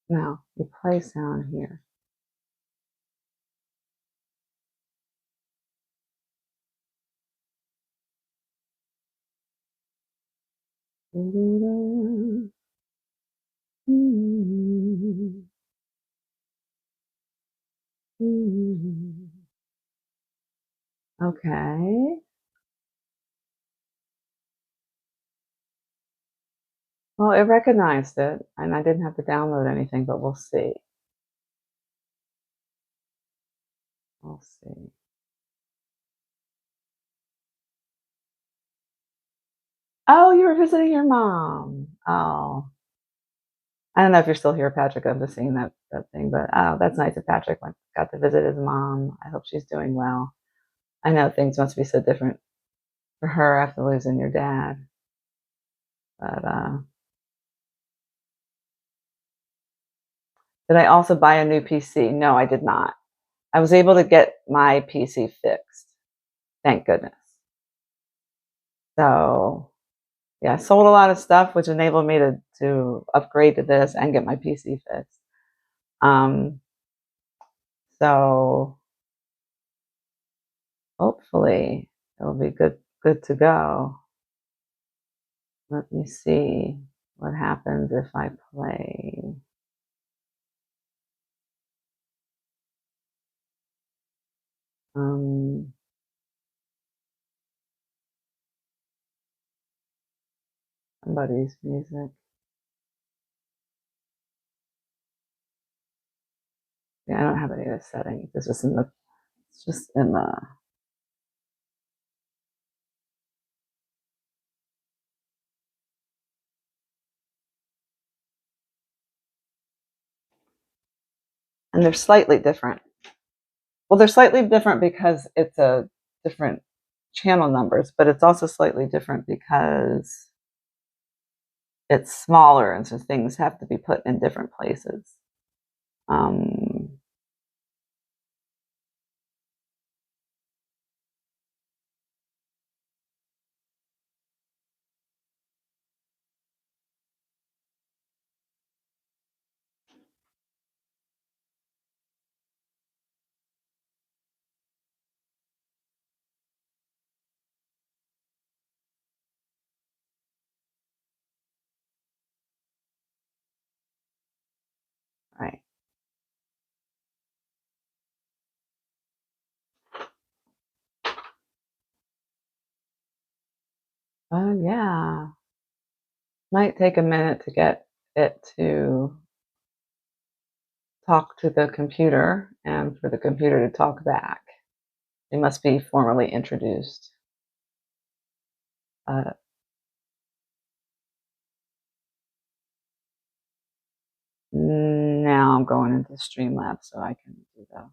Now you play sound here. Okay. Well, it recognized it, and I didn't have to download anything, but we'll see. We'll see. Oh, you were visiting your mom. Oh, I don't know if you're still here, Patrick. I'm just seeing that thing, but oh, that's nice that Patrick got to visit his mom. I hope she's doing well. I know things must be so different for her after losing your dad, but did I also buy a new PC? No, I did not. I was able to get my PC fixed. Thank goodness. So yeah, I sold a lot of stuff, which enabled me to upgrade to this and get my PC fixed. So hopefully it'll be good to go. Let me see what happens if I play. Somebody's music. Yeah, I don't have any of this setting. It's just in the And they're slightly different. Well, they're slightly different because it's a different channel numbers, but it's also slightly different because it's smaller, and so things have to be put in different places. Right. Yeah. Might take a minute to get it to talk to the computer and for the computer to talk back. They must be formally introduced. Now I'm going into Streamlabs so I can do that,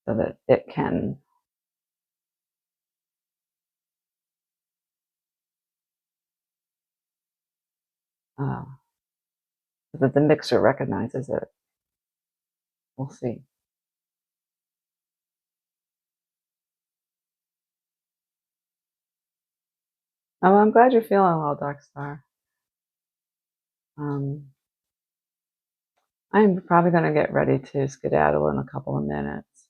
so that it can so that the mixer recognizes it. We'll see. Oh, I'm glad you're feeling well, Dark Star. I'm probably going to get ready to skedaddle in a couple of minutes,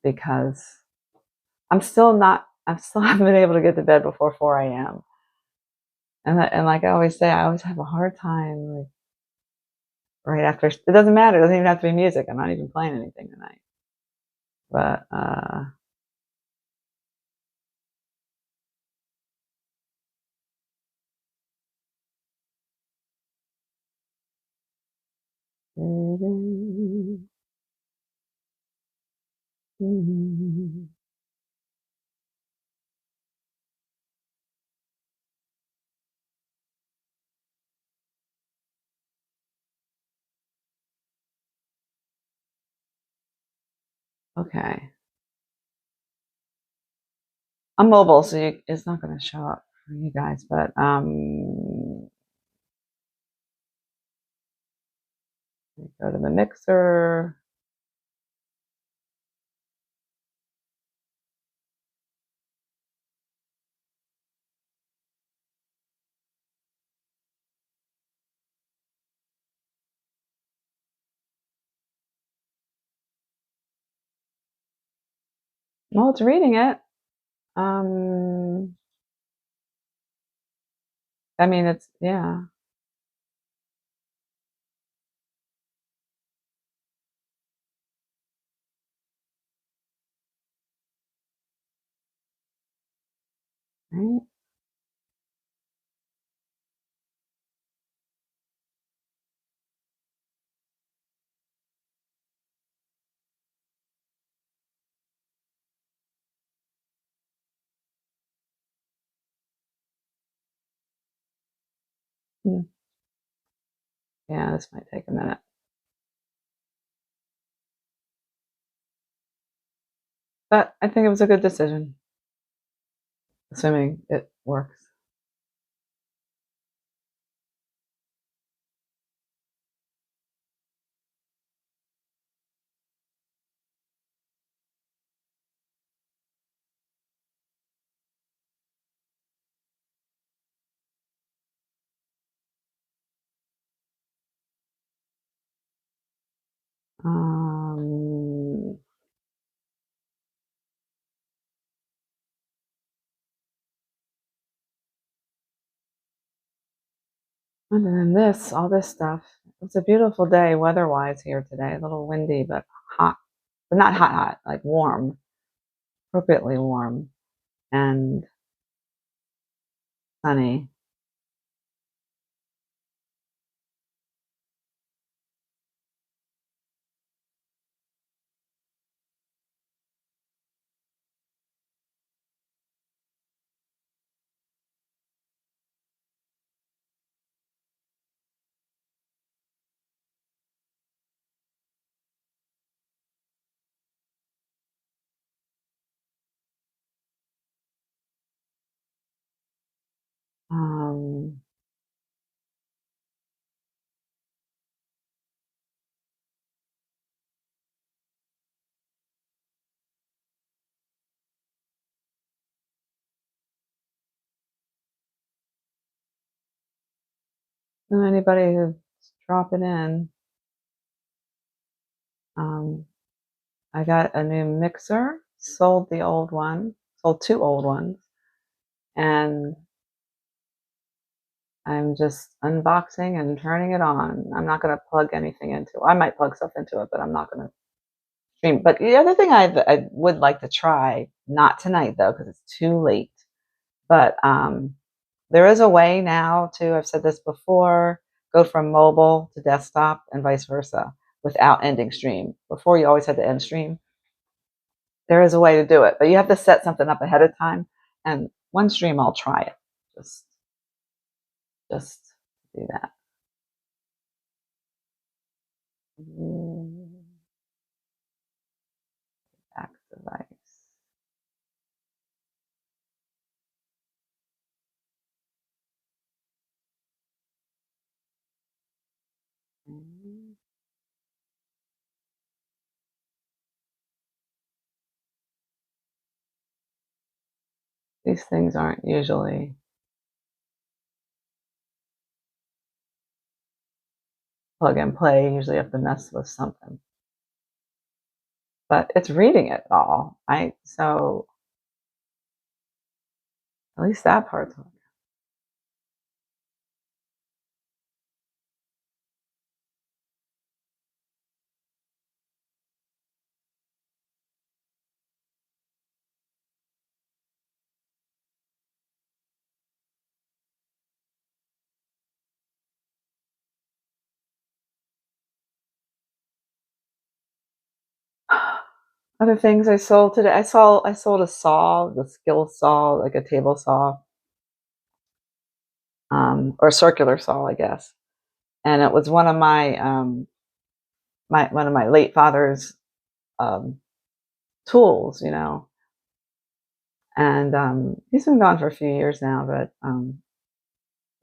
because I still haven't been able to get to bed before 4 a.m. And like I always say, I always have a hard time, like, right after. It doesn't matter. It doesn't even have to be music. I'm not even playing anything tonight. But okay. I'm mobile, so it's not going to show up for you guys. But go to the mixer. Well, it's reading it. I mean, it's, yeah. Right. Hmm. Yeah, this might take a minute. But I think it was a good decision, assuming it works. Um, Other than this, all this stuff, it's a beautiful day weather-wise here today. A little windy, but hot. But not hot, hot, like warm, appropriately warm and sunny. Um, Anybody who's dropping in. I got a new mixer, sold the old one, sold 2 old ones, and I'm just unboxing and turning it on. I'm not going to plug anything into it. I might plug stuff into it, but I'm not going to stream. But the other thing I would like to try, not tonight though, because it's too late, but there is a way now to, I've said this before, go from mobile to desktop and vice versa without ending stream. Before you always had to end stream. There is a way to do it, but you have to set something up ahead of time. And one stream, I'll try it. Just do that. Back device. These things aren't usually plug and play. You usually have to mess with something. But it's reading it all. So at least that part's okay. Other things I sold today. I sold a saw, the skill saw, like a table saw, or a circular saw, I guess. And it was one of my one of my late father's tools, And he's been gone for a few years now, but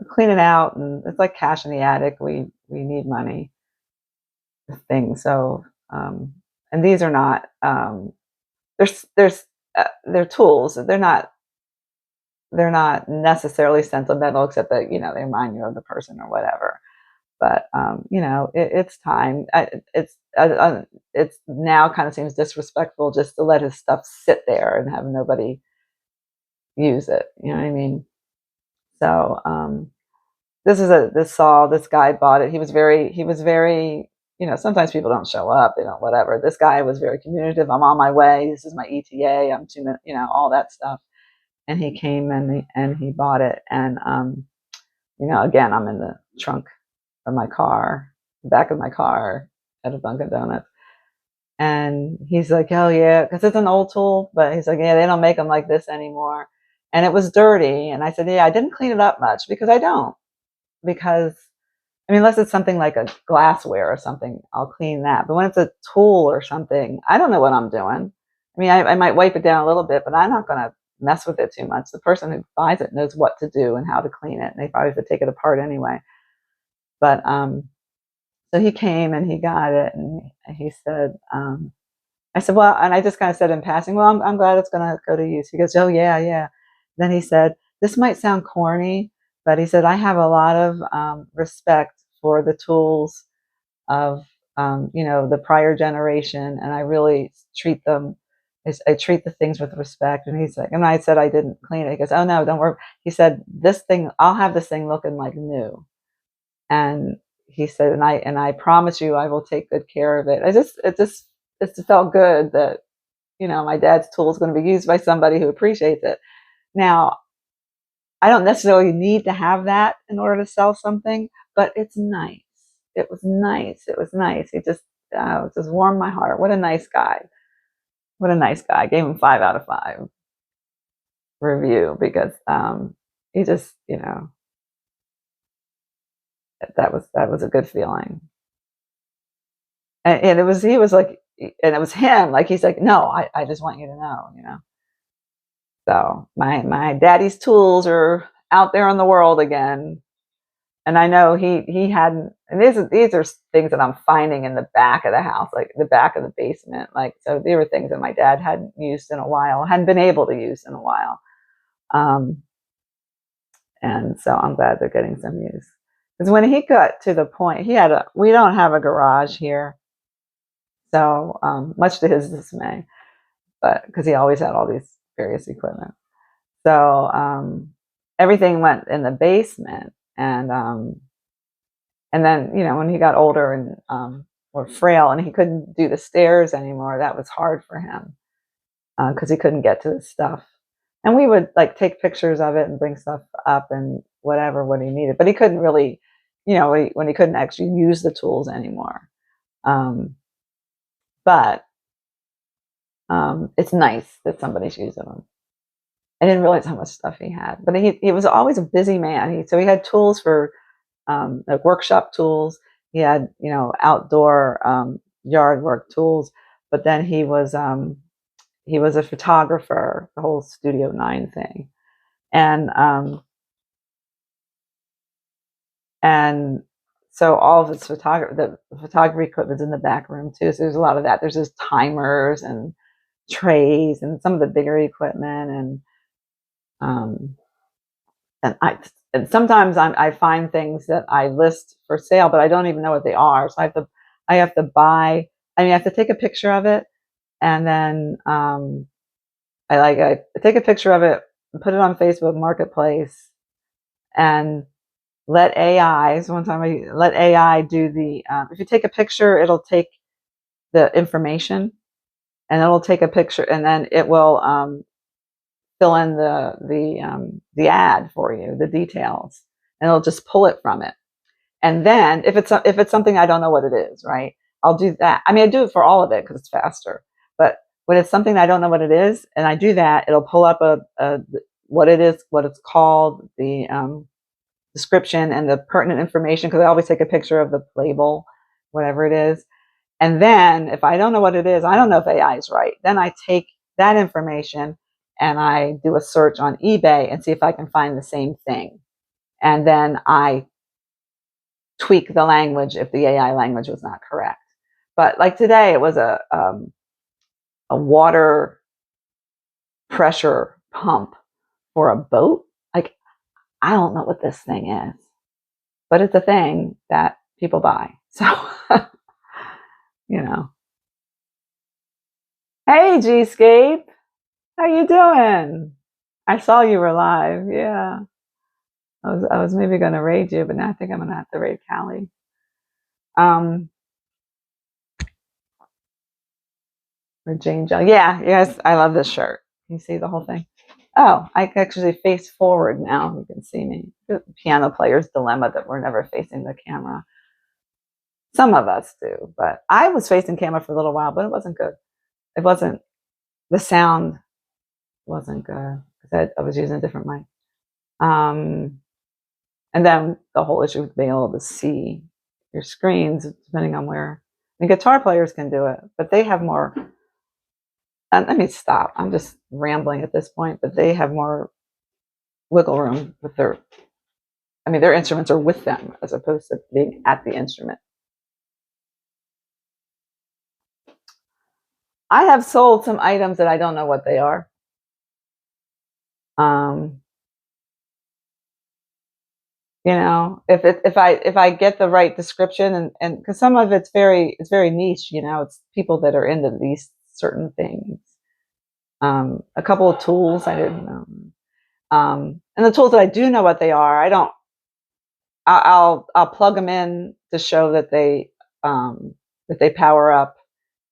clean it out, and it's like cash in the attic. We need money for things. So and these are not they're tools. They're not necessarily sentimental, except that they remind you of the person or whatever. But it's time. It's now kind of seems disrespectful just to let his stuff sit there and have nobody use it. You know what I mean? So this saw. This guy bought it. He was very. Sometimes people don't show up. They don't whatever. This guy was very communicative. I'm on my way. This is my ETA. I'm 2 minutes. All that stuff. And he came and he bought it. And again, I'm in the trunk of my car, back of my car at a Dunkin' Donuts. And he's like, oh yeah, because it's an old tool, but he's like, yeah, they don't make them like this anymore. And it was dirty. And I said, yeah, I didn't clean it up much because I don't. Because, unless it's something like a glassware or something, I'll clean that. But when it's a tool or something, I don't know what I'm doing. I might wipe it down a little bit, but I'm not going to mess with it too much. The person who buys it knows what to do and how to clean it. And they probably have to take it apart anyway. But so he came and he got it, and he said, I said, well, and I just kind of said in passing, well, I'm glad it's going to go to use. He goes, oh yeah, yeah. Then he said, this might sound corny, but he said, I have a lot of respect for the tools of the prior generation, and I really treat them. I treat the things with respect. And he's like, and I said I didn't clean it. He goes, oh no, don't worry. He said, this thing, I'll have this thing looking like new. And he said, and I promise you, I will take good care of it. It felt good that my dad's tool is going to be used by somebody who appreciates it. Now, I don't necessarily need to have that in order to sell something, but it's nice. It was nice. It was nice. It just warmed my heart. What a nice guy. What a nice guy. I gave him 5 out of 5 review because he just, that was a good feeling. And he was like, and it was him. Like, he's like, no, I just want you to know. So my daddy's tools are out there in the world again. And I know he hadn't, and these are things that I'm finding in the back of the house, like the back of the basement. Like, so they were things that my dad hadn't used in a while, hadn't been able to use in a while. And so I'm glad they're getting some use. Because when he got to the point, we don't have a garage here. So much to his dismay, but because he always had all these various equipment. So everything went in the basement. And then, you know, when he got older and more frail and he couldn't do the stairs anymore, that was hard for him because he couldn't get to the stuff. And we would like take pictures of it and bring stuff up and whatever what he needed, but he couldn't really, you know, when he couldn't actually use the tools anymore. But it's nice that somebody's using them. I didn't realize how much stuff he had, but he was always a busy man. So he had tools for like workshop tools. He had, you know, outdoor yard work tools, but then he was a photographer, the whole Studio 9 thing. And so all of his the photography equipment's in the back room too. So there's a lot of that. There's his timers and trays and some of the bigger equipment and sometimes I find things that I list for sale, but I don't even know what they are. So I have to buy. I mean, I have to take a picture of it, and then I take a picture of it and put it on Facebook Marketplace, and let AI. So one time I let AI do the. If you take a picture, it'll take the information, and it'll take a picture, and then it will fill in the ad for you, the details, and it'll just pull it from it. And then if it's something I don't know what it is, right, I'll do that. I mean, I do it for all of it because it's faster. But when it's something I don't know what it is, and I do that, it'll pull up what it is, what it's called, the description, and the pertinent information. Because I always take a picture of the label, whatever it is. And then if I don't know what it is, I don't know if AI is right. Then I take that information and I do a search on eBay and see if I can find the same thing. And then I tweak the language if the AI language was not correct. But like today, it was a water pressure pump for a boat. Like, I don't know what this thing is, but it's a thing that people buy. So, you know. Hey, G-Scape. How you doing? I saw you were live. Yeah. I was maybe going to raid you, but now I think I'm going to have to raid Callie. Or Jane Jill. Yeah, yes, I love this shirt. Can you see the whole thing? Oh, I can actually face forward now. You can see me. The piano player's dilemma that we're never facing the camera. Some of us do, but I was facing camera for a little while, but it wasn't good. It wasn't, the sound wasn't good because I was using a different mic. And then the whole issue with being able to see your screens, depending on where. The guitar players can do it, but they have more. Let me stop. I'm just rambling at this point, but they have more wiggle room with their. I mean, their instruments are with them as opposed to being at the instrument. I have sold some items that I don't know what they are. You know, if I get the right description and because some of it's very niche, you know, it's people that are into these certain things. A couple of tools I didn't know, and the tools that I do know what they are, I'll plug them in to show that they power up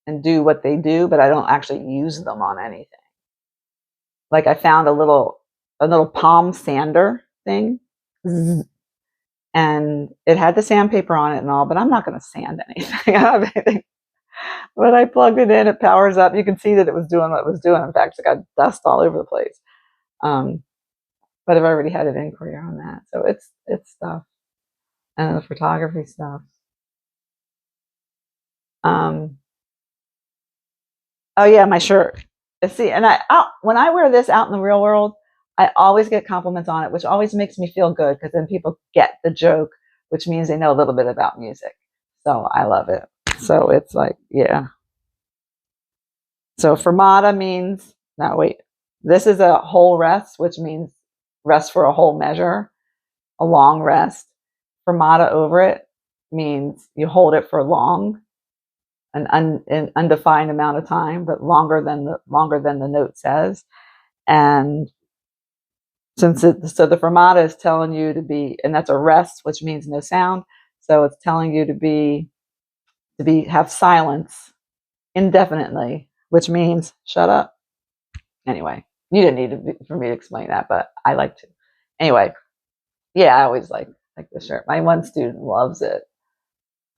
and do what they do, but I don't actually use them on anything. Like I found a little palm sander thing. And it had the sandpaper on it and all, but I'm not going to sand anything. I don't have anything. When I plugged it in, it powers up. You can see that it was doing what it was doing. In fact, it got dust all over the place. But I've already had an inquiry on that. So it's stuff. And the photography stuff. Oh yeah, my shirt. See, and when I wear this out in the real world, I always get compliments on it, which always makes me feel good because then people get the joke, which means they know a little bit about music. So I love it. So it's like, yeah. So fermata means, now wait, this is a whole rest, which means rest for a whole measure, a long rest. Fermata over it means you hold it for long, an undefined amount of time, but longer than the note says. And so the fermata is telling you to be, and that's a rest, which means no sound. So it's telling you to have silence indefinitely, which means shut up. Anyway, you didn't need for me to explain that, but I like to. Anyway, yeah, I always like the shirt. My one student loves it.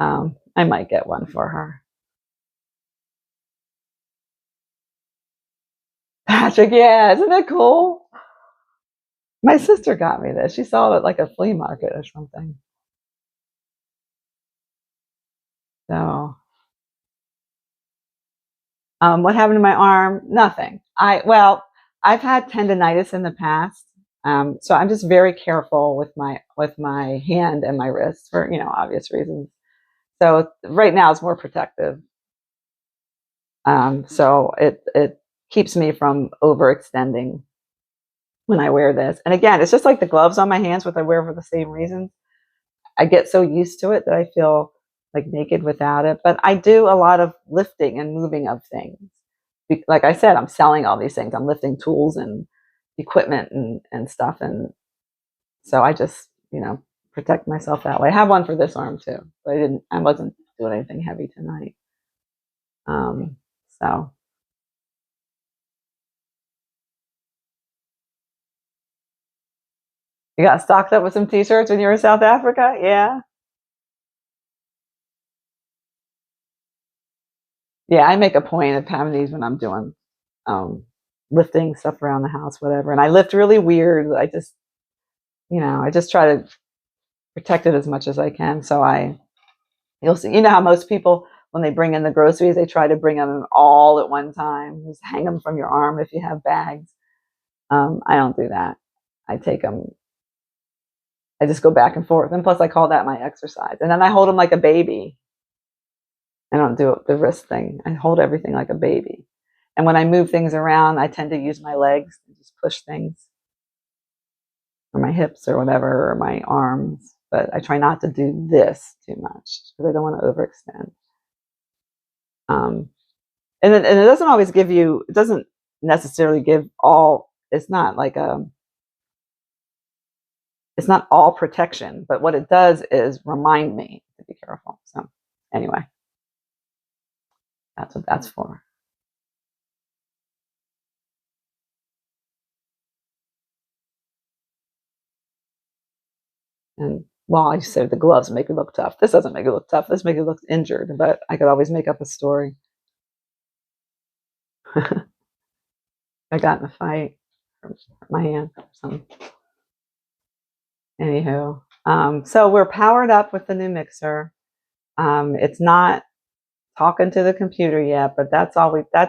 I might get one for her. Patrick, yeah, isn't it cool? My sister got me this. She saw it like a flea market or something. So, what happened to my arm? Nothing. I've had tendonitis in the past, so I'm just very careful with my hand and my wrist for obvious reasons. So right now it's more protective. So it keeps me from overextending when I wear this. And again, it's just like the gloves on my hands, which I wear for the same reason. I get so used to it that I feel like naked without it. But I do a lot of lifting and moving of things. Like I said, I'm selling all these things. I'm lifting tools and equipment and stuff. And so I just, protect myself that way. I have one for this arm too, but I wasn't doing anything heavy tonight. So you got stocked up with some t-shirts when you were in South Africa? Yeah. Yeah, I make a point of having these when I'm doing lifting stuff around the house, whatever. And I lift really weird. I just try to protect it as much as I can. So you'll see, how most people, when they bring in the groceries, they try to bring them all at one time. Just hang them from your arm if you have bags. I don't do that. I take them. I just go back and forth. And plus I call that my exercise. And then I hold them like a baby. I don't do the wrist thing. I hold everything like a baby. And when I move things around, I tend to use my legs and just push things, or my hips or whatever, or my arms. But I try not to do this too much because I don't want to overextend. And it doesn't always give you, it doesn't necessarily give all, it's not all protection, but what it does is remind me to be careful. So anyway, that's what that's for. And I said the gloves make it look tough. This doesn't make it look tough. This makes it look injured, but I could always make up a story. I got in a fight from my hand or something. Anywho, so we're powered up with the new mixer. It's not talking to the computer yet, but that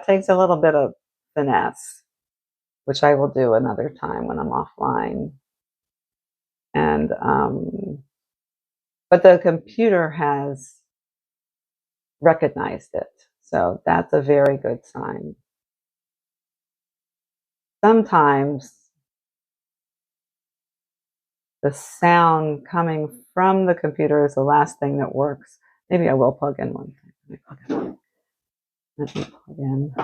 takes a little bit of finesse, which I will do another time when I'm offline. And but the computer has recognized it, so that's a very good sign. Sometimes the sound coming from the computer is the last thing that works. Maybe I will plug in one thing. Let me plug in.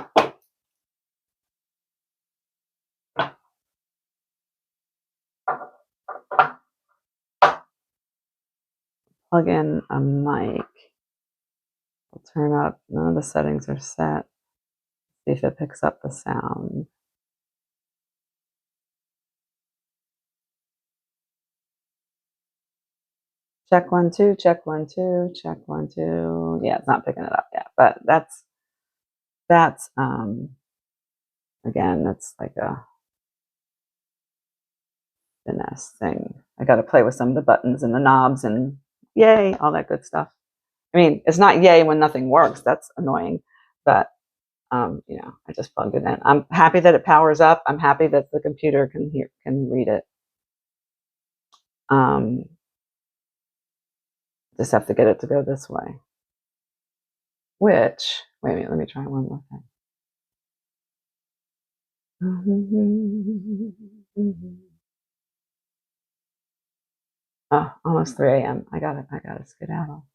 Plug in a mic. I'll turn up. None of the settings are set. See if it picks up the sound. Check 1 2, check 1 2, check 1 2. Yeah, it's not picking it up yet, but that's again, that's like a finesse thing. I got to play with some of the buttons and the knobs and yay, all that good stuff. I mean, it's not yay when nothing works. That's annoying, but You know, I just plugged it in. I'm happy that it powers up. I'm happy that the computer can read it. Just have to get it to go this way. Which, wait a minute, let me try one more thing. Oh, almost 3 a.m. I gotta skedaddle.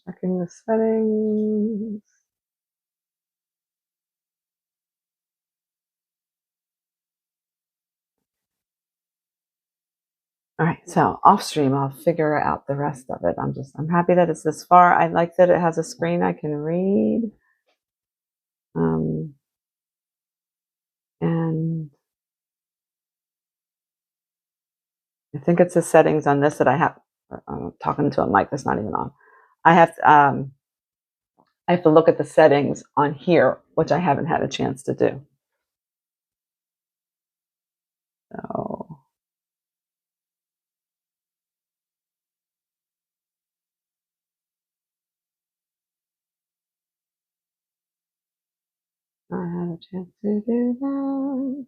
Checking the settings. All right, so off stream, I'll figure out the rest of it. I'm happy that it's this far. I like that it has a screen I can read. And I think it's the settings on this that I have. I'm talking to a mic that's not even on. I have to look at the settings on here, which I haven't had a chance to do. So I had a chance to do that.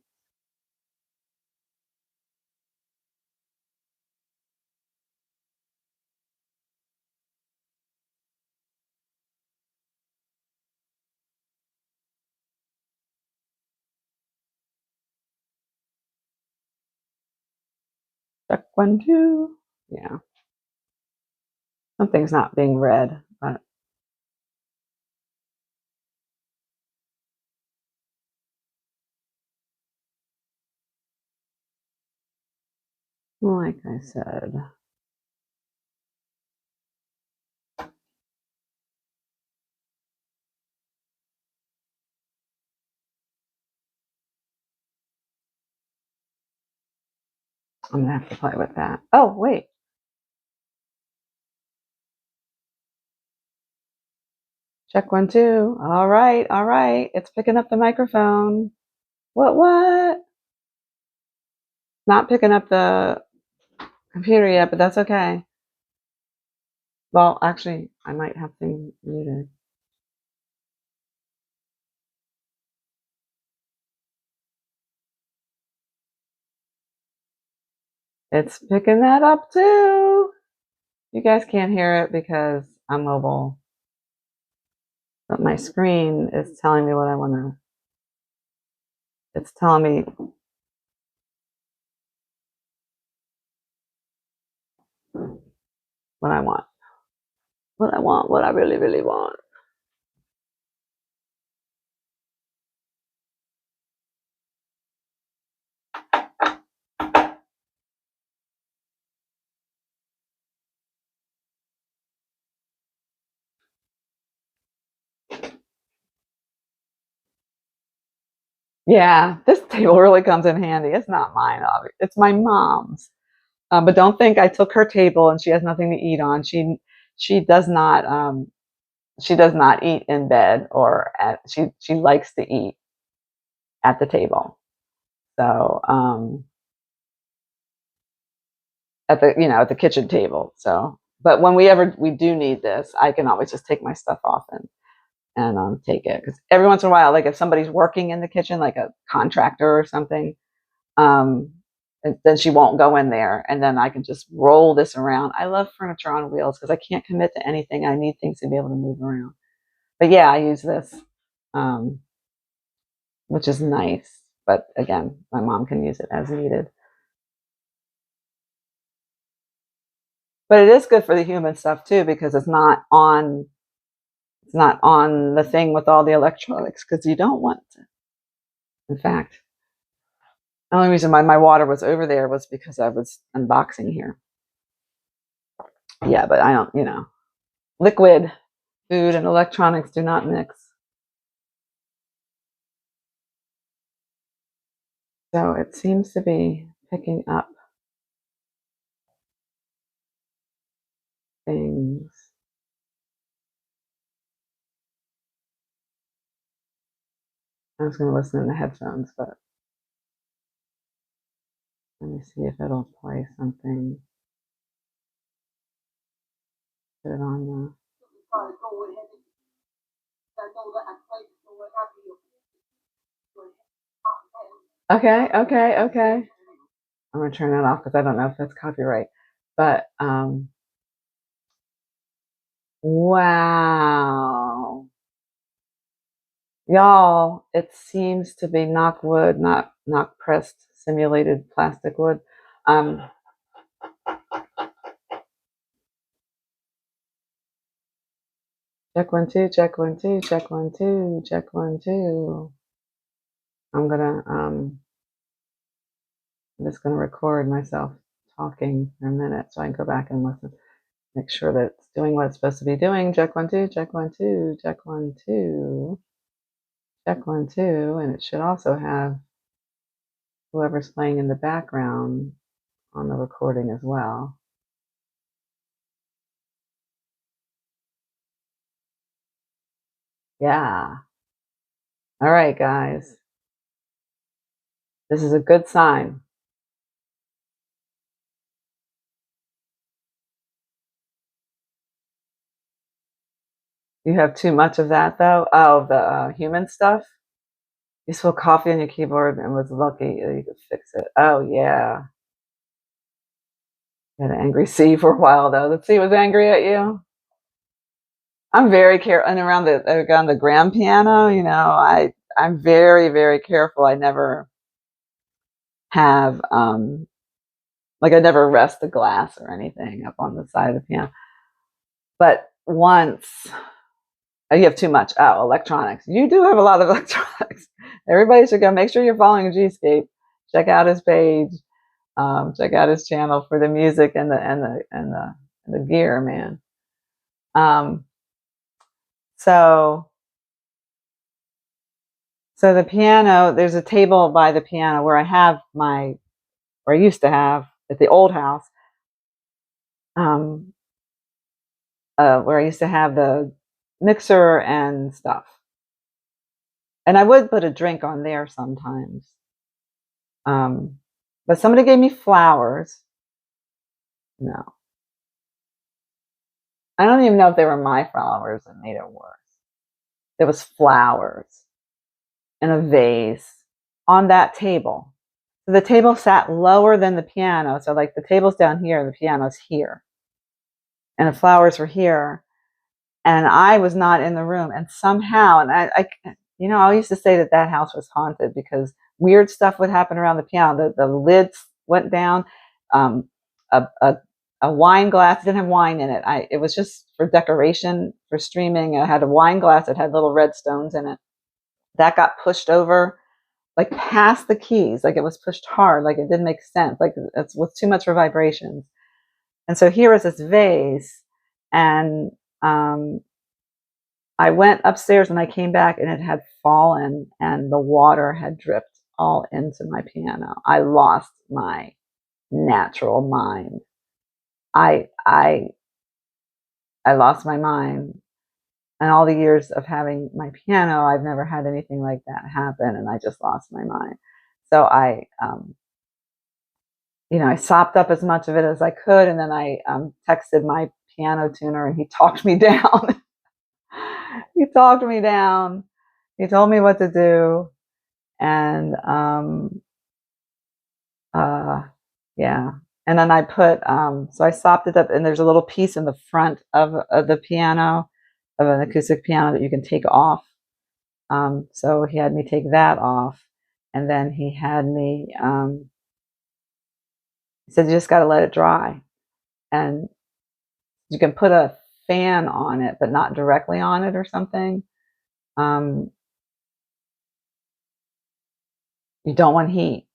Check 1, 2. Yeah. Something's not being read, but like I said, I'm gonna have to play with that. Oh, wait. Check 1, 2. All right, all right. It's picking up the microphone. What? Not picking up the computer yet, but that's okay. Well, actually, I might have things muted. It's picking that up too. You guys can't hear it because I'm mobile, but my screen is telling me what I want to. It's telling me what I want. What I really, really want. Yeah, this table really comes in handy. It's not mine, obviously. It's my mom's. But don't think I took her table and she has nothing to eat on. She does not eat in bed or she likes to eat at the table. So at the kitchen table. So, but when we do need this, I can always just take my stuff off and take it, because every once in a while, like if somebody's working in the kitchen, like a contractor or something, then she won't go in there, and then I can just roll this around. I love furniture on wheels because I can't commit to anything. I need things to be able to move around. But yeah, I use this, which is nice. but again, my mom can use it as needed. But it is good for the human stuff too, because it's not on the thing with all the electronics, because you don't want to. In fact, the only reason why my water was over there was because I was unboxing here. Yeah, but I don't, liquid, food, and electronics do not mix. So it seems to be picking up things. I was going to listen in the headphones, but let me see if it'll play something. Put it on the... Okay. I'm going to turn that off because I don't know if that's copyright. But, wow. Y'all, it seems to be knock wood, not pressed, simulated plastic wood. Check 1 2, check 1 2, check 1 2, check 1 2. I'm just gonna record myself talking for a minute so I can go back and listen. Make sure that it's doing what it's supposed to be doing. Check 1 2, check 1 2, check 1 2, check 1 2, and it should also have whoever's playing in the background on the recording as well. Yeah. All right, guys. This is a good sign. You have too much of that, though? Oh, the human stuff? You spilled coffee on your keyboard and was lucky you could fix it. Oh, yeah. You had an angry C for a while, though. The C was angry at you? I'm very careful. And around the grand piano, I'm very, very careful. I never have, I never rest the glass or anything up on the side of the piano. But once... Oh, you have too much. Oh, electronics. You do have a lot of electronics. Everybody should go. Make sure you're following G-Scape. Check out his page. Check out his channel for the music and the gear, man. So the piano. There's a table by the piano where I used to have at the old house. Where I used to have the mixer and stuff. And I would put a drink on there sometimes. But somebody gave me flowers. No. I don't even know if they were my flowers that made it worse. There was flowers in a vase on that table. So the table sat lower than the piano. So like the table's down here and the piano's here. And the flowers were here. And I was not in the room. And somehow, and I used to say that house was haunted because weird stuff would happen around the piano. The lids went down. A wine glass didn't have wine in it. It was just for decoration for streaming. I had a wine glass that had little red stones in it. That got pushed over, like past the keys, like it was pushed hard, like it didn't make sense, like it was too much for vibrations. And so here was this vase, and I went upstairs and I came back and it had fallen and the water had dripped all into my piano. I lost my natural mind. I lost my mind. And all the years of having my piano, I've never had anything like that happen, and I just lost my mind. So I sopped up as much of it as I could, and then I texted my piano tuner, and he talked me down. He talked me down. He told me what to do, and yeah. And then I put so I sopped it up, and there's a little piece in the front of the piano, of an acoustic piano, that you can take off. So he had me take that off, And then he had me, he said, you just got to let it dry. And you can put a fan on it, but not directly on it or something. You don't want heat.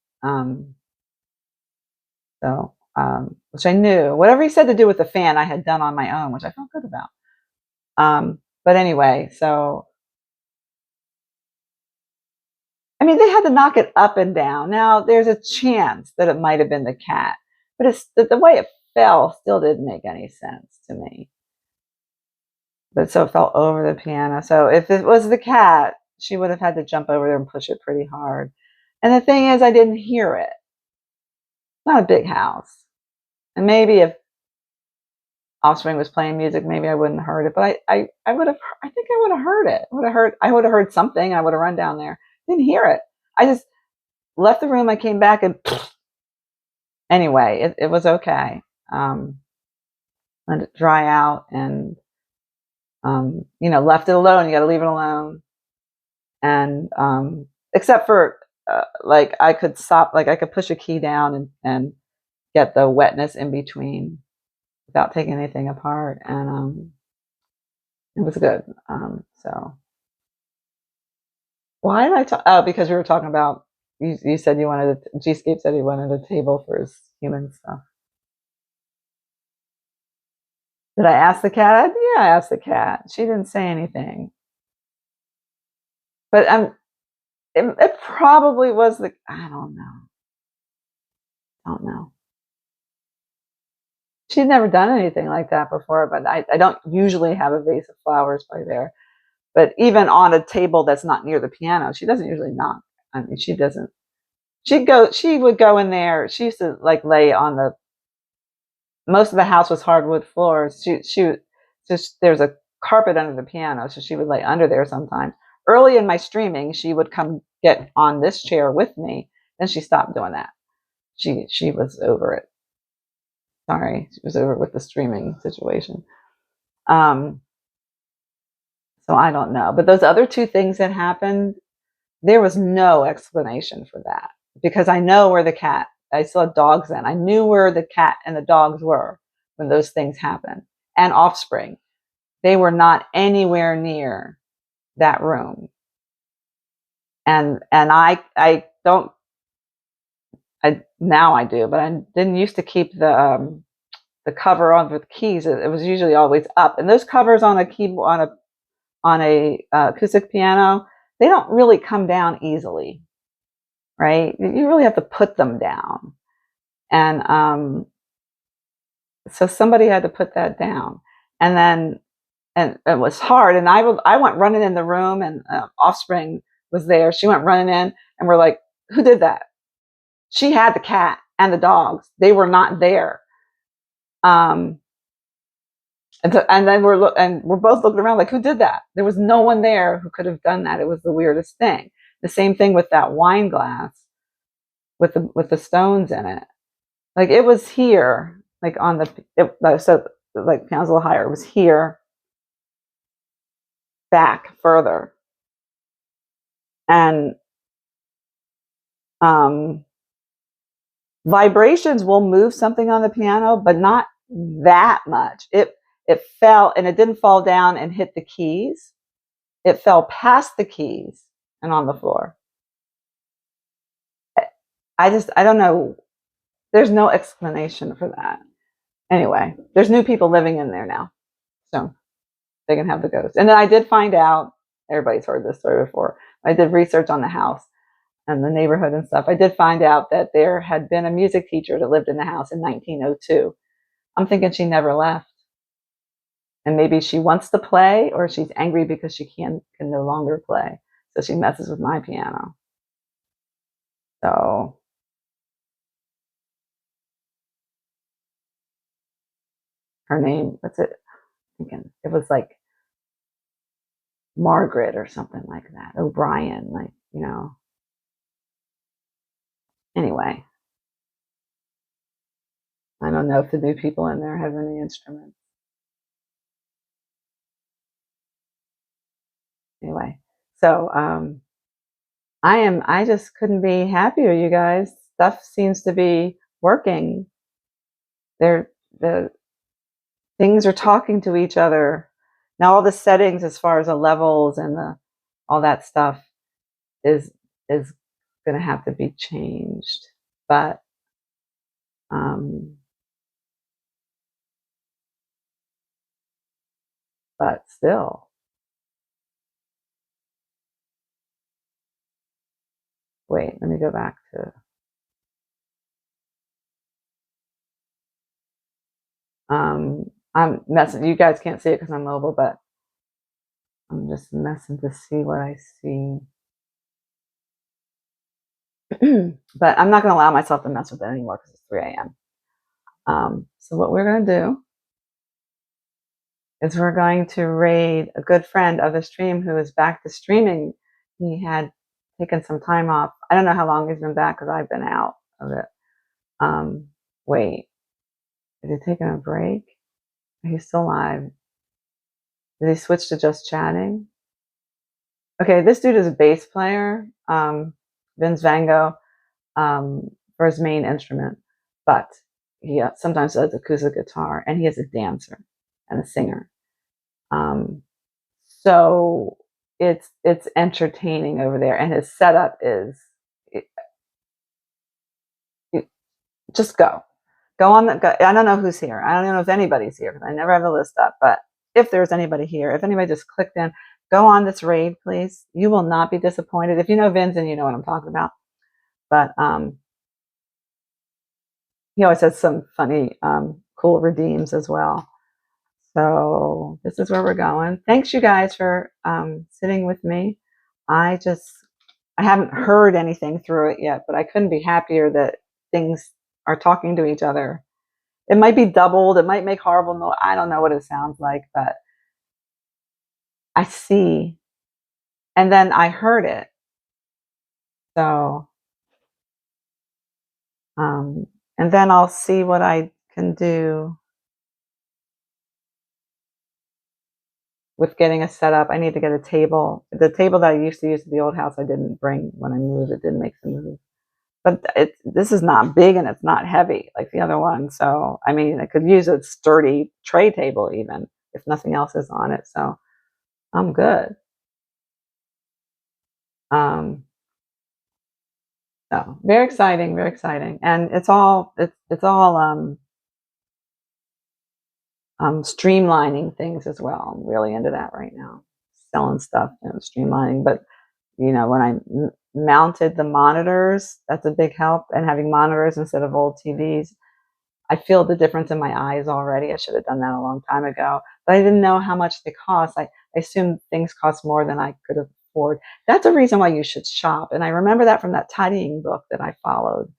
Which I knew. Whatever he said to do with the fan, I had done on my own, which I felt good about. But anyway, so I mean, they had to knock it up and down. Now, there's a chance that it might have been the cat, but it's the way it fell still didn't make any sense to me. But so it fell over the piano. So if it was the cat, she would have had to jump over there and push it pretty hard. And the thing is, I didn't hear it. Not a big house. And maybe if Offspring was playing music, maybe I wouldn't have heard it. But I would have, I think I would have heard it. I would have heard something. I would have run down there. Didn't hear it. I just left the room. I came back and anyway, it was okay. Let it dry out and, left it alone. You got to leave it alone. And, except for, like I could stop, like I could push a key down and get the wetness in between without taking anything apart. And, it was good. So why did I talk? Oh, because we were talking about, you said you wanted, G-Scape said he wanted a table for his human stuff. Did I ask the cat? Yeah, I asked the cat. She didn't say anything. But it probably was I don't know. She'd never done anything like that before, but I don't usually have a vase of flowers by there. But even on a table that's not near the piano, she doesn't usually knock. I mean, she doesn't. She would go in there. She used to like lay on most of the house was hardwood floors. There's a carpet under the piano, so she would lay under there sometimes. Early in my streaming, she would come get on this chair with me. Then she stopped doing that. She was over it. Sorry, she was over it with the streaming situation. So I don't know. But those other two things that happened, there was no explanation for that because I know where I saw dogs then. I knew where the cat and the dogs were when those things happened. And Offspring. They were not anywhere near that room. And now I do, but I didn't used to keep the cover on with keys. It was usually always up. And those covers on a keyboard on a acoustic piano, they don't really come down easily, right? You really have to put them down. And so somebody had to put that down. And it was hard. And I went running in the room, and Offspring was there. She went running in, and we're like, who did that? She had the cat and the dogs. They were not there. And then we're both looking around like, who did that? There was no one there who could have done that. It was the weirdest thing. The same thing with that wine glass with the stones in it. Like it was here, like on so like piano's a little higher. It was here, back further, and vibrations will move something on the piano, but not that much. It fell, and it didn't fall down and hit the keys. It fell past the keys and on the floor. I don't know. There's no explanation for that. Anyway, there's new people living in there now, so they can have the ghost. And then I did find out, everybody's heard this story before. I did research on the house and the neighborhood and stuff. I did find out that there had been a music teacher that lived in the house in 1902. I'm thinking she never left. And maybe she wants to play, or she's angry because she can no longer play. So she messes with my piano. So her name, what's it? Thinking it was like Margaret or something like that. O'Brien, like, Anyway, I don't know if the new people in there have any instruments. Anyway, so I just couldn't be happier, you guys. Stuff seems to be working. The things are talking to each other. Now all the settings as far as the levels and all that stuff is going to have to be changed. But still, wait, let me go back to I'm messing. You guys can't see it because I'm mobile, but I'm just messing to see what I see. But I'm not going to allow myself to mess with it anymore because it's 3 a.m. So what we're going to do is we're going to raid a good friend of the stream who is back to streaming. He had taken some time off. I don't know how long he's been back because I've been out of it. Wait, is he taking a break? He's still live. Did he switch to just chatting? Okay, this dude is a bass player, Vince Van Gogh, for his main instrument, but he sometimes does acoustic guitar, and he is a dancer and a singer. So it's entertaining over there, and his setup is just go on the. I don't know who's here. I don't know if anybody's here because I never have the list up. But if there's anybody here, if anybody just clicked in, go on this raid, please. You will not be disappointed. If you know Vince, and you know what I'm talking about. But he always has some funny, cool redeems as well. So this is where we're going. Thanks, you guys, for sitting with me. I haven't heard anything through it yet, but I couldn't be happier that things are talking to each other. It might be doubled. It might make horrible noise. I don't know what it sounds like, but I see. And then I heard it. So, and then I'll see what I can do with getting a setup. I need to get a table. The table that I used to use at the old house, I didn't bring when I moved. It didn't make the move. But this is not big and it's not heavy like the other one. So, I mean, I could use a sturdy tray table even if nothing else is on it. So I'm good. So very exciting, very exciting. And it's all streamlining things as well. I'm really into that right now. Selling stuff and streamlining. But you know, when I mounted the monitors, that's a big help. And having monitors instead of old TVs, I feel the difference in my eyes already. I should have done that a long time ago, but I didn't know how much they cost. I assumed things cost more than I could afford. That's a reason why you should shop. And I remember that from that tidying book that I followed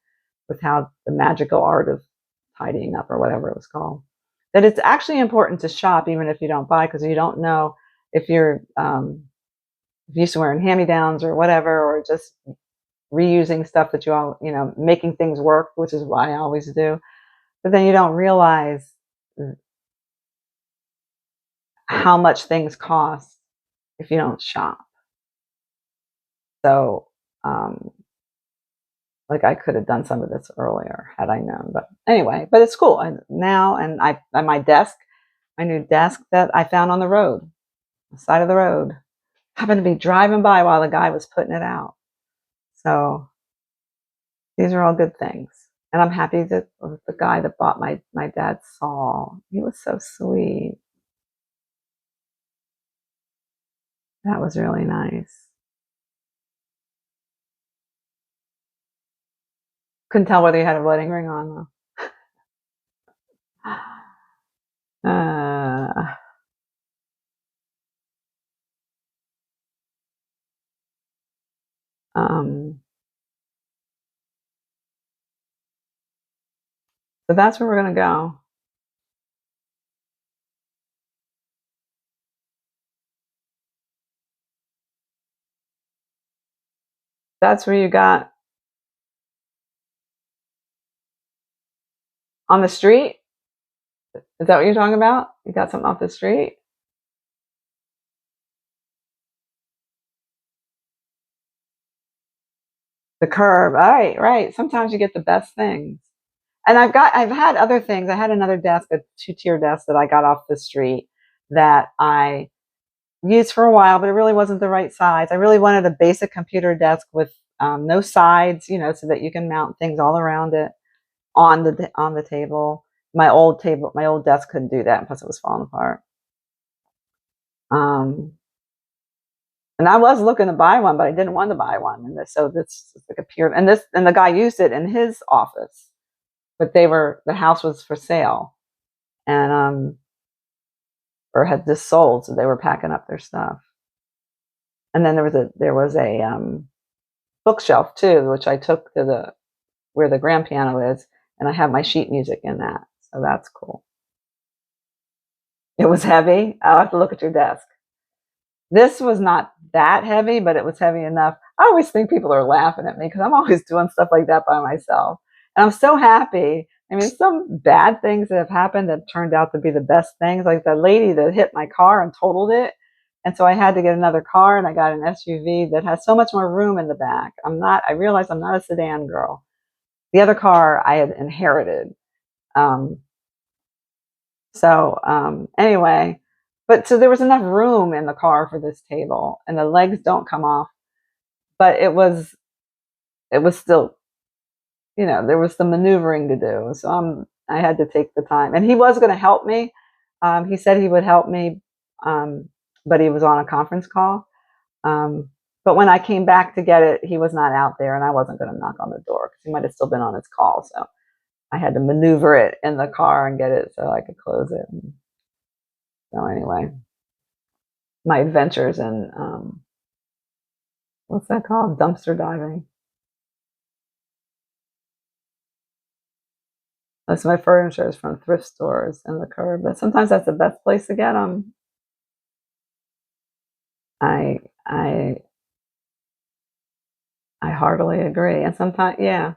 with how the magical art of tidying up or whatever it was called. That it's actually important to shop even if you don't buy, because you don't know if you're used to wearing hand-me-downs or whatever, or just reusing stuff that making things work, which is what I always do. But then you don't realize how much things cost if you don't shop. So, like I could have done some of this earlier had I known. But anyway, but it's cool. And now, and my desk, my new desk that I found on the road, the side of the road, happened to be driving by while the guy was putting it out. So these are all good things. And I'm happy that the guy that bought my dad's saw, he was so sweet. That was really nice. Couldn't tell whether he had a wedding ring on though. So that's where we're gonna go. That's where you got on the street. Is that what you're talking about? You got something off the street? The curb. All right, right. Sometimes you get the best things. And I've had other things. I had another desk, a two-tier desk that I got off the street that I used for a while, but it really wasn't the right size. I really wanted a basic computer desk with no sides, you know, so that you can mount things all around it on the table. My old desk couldn't do that, plus it was falling apart. And I was looking to buy one, but I didn't want to buy one. And so this like appeared, and the guy used it in his office, but the house was for sale, and or had just sold, so they were packing up their stuff. And then there was a bookshelf too, which I took to where the grand piano is, and I have my sheet music in that, so that's cool. It was heavy. I'll have to look at your desk. This was not that heavy, but it was heavy enough. I always think people are laughing at me because I'm always doing stuff like that by myself. And I'm so happy. I mean, some bad things that have happened that turned out to be the best things, like the lady that hit my car and totaled it. And so I had to get another car, and I got an SUV that has so much more room in the back. I realized I'm not a sedan girl. The other car I had inherited. Anyway, but so there was enough room in the car for this table, and the legs don't come off, but it was still, you know, there was some maneuvering to do. So I had to take the time, and he was going to help me. He said he would help me, but he was on a conference call. But when I came back to get it, he was not out there, and I wasn't going to knock on the door because he might have still been on his call. So I had to maneuver it in the car and get it so I could close it. So anyway, my adventures in what's that called? Dumpster diving. Most of my furniture is from thrift stores and the curb, but sometimes that's the best place to get them. I heartily agree. And sometimes, yeah.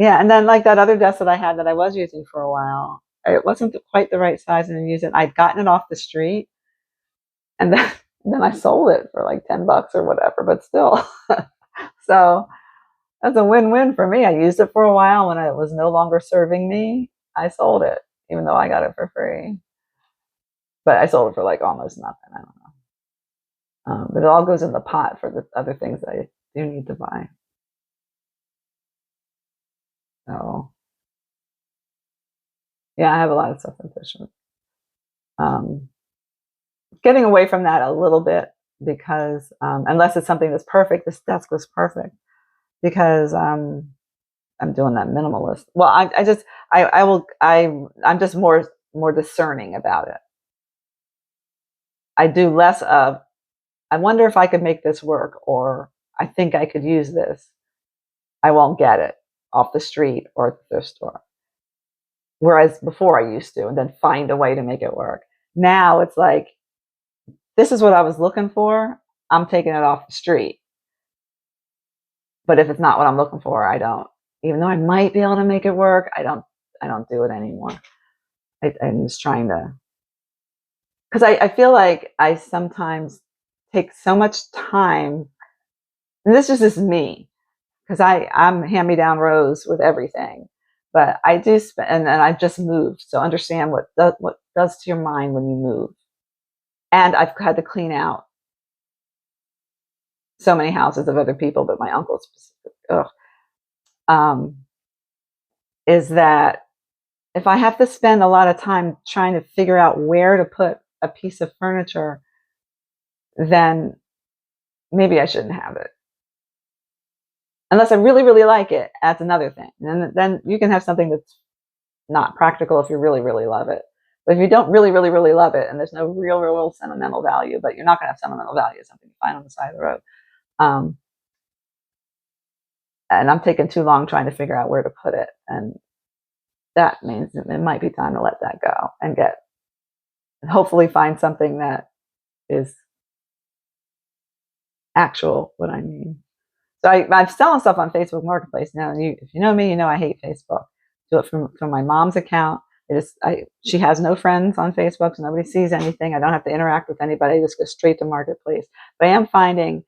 And then like that other desk that I had that I was using for a while, it wasn't quite the right size, and I used it. I'd gotten it off the street, and then I sold it for like $10 or whatever. But still, so that's a win-win for me. I used it for a while. When it was no longer serving me, I sold it, even though I got it for free. But I sold it for like almost nothing. I don't know. But it all goes in the pot for the other things that I do need to buy. So yeah, I have a lot of stuff in Fishman. Getting away from that a little bit because unless it's something that's perfect, this desk was perfect because I'm doing that minimalist. Well, I'm just more discerning about it. I do less of, I wonder if I could make this work, or I think I could use this. I won't get it off the street or at the thrift store. Whereas before I used to, and then find a way to make it work. Now it's like, this is what I was looking for. I'm taking it off the street. But if it's not what I'm looking for, I don't. Even though I might be able to make it work, I don't do it anymore. I'm just trying to, because I feel like I sometimes take so much time, and this just is me, because I'm hand-me-down Rose with everything, but I do spend, and I've just moved, so understand what does to your mind when you move. And I've had to clean out so many houses of other people, but my uncle specifically. Is that if I have to spend a lot of time trying to figure out where to put a piece of furniture, then maybe I shouldn't have it. Unless I really, really like it, that's another thing. And then you can have something that's not practical if you really, really love it. But if you don't really, really, really love it, and there's no real sentimental value, but you're not going to have sentimental value, something you find on the side of the road. And I'm taking too long trying to figure out where to put it. And that means it might be time to let that go and hopefully find something that is actual what I mean. So I'm selling stuff on Facebook Marketplace now. If you know me, you know I hate Facebook. Do it from my mom's account. She has no friends on Facebook, so nobody sees anything. I don't have to interact with anybody. I just go straight to Marketplace. But I am finding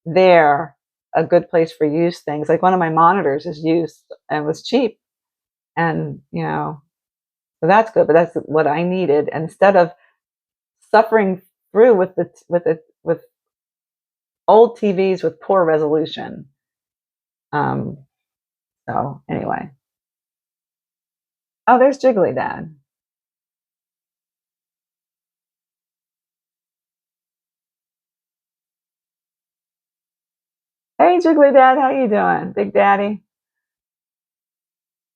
there a good place for used things. Like one of my monitors is used and was cheap, and so that's good. But that's what I needed. And instead of suffering through with old TVs with poor resolution. So anyway. Oh, there's Jiggly Dad. Hey, Jiggly Dad, how you doing, Big Daddy?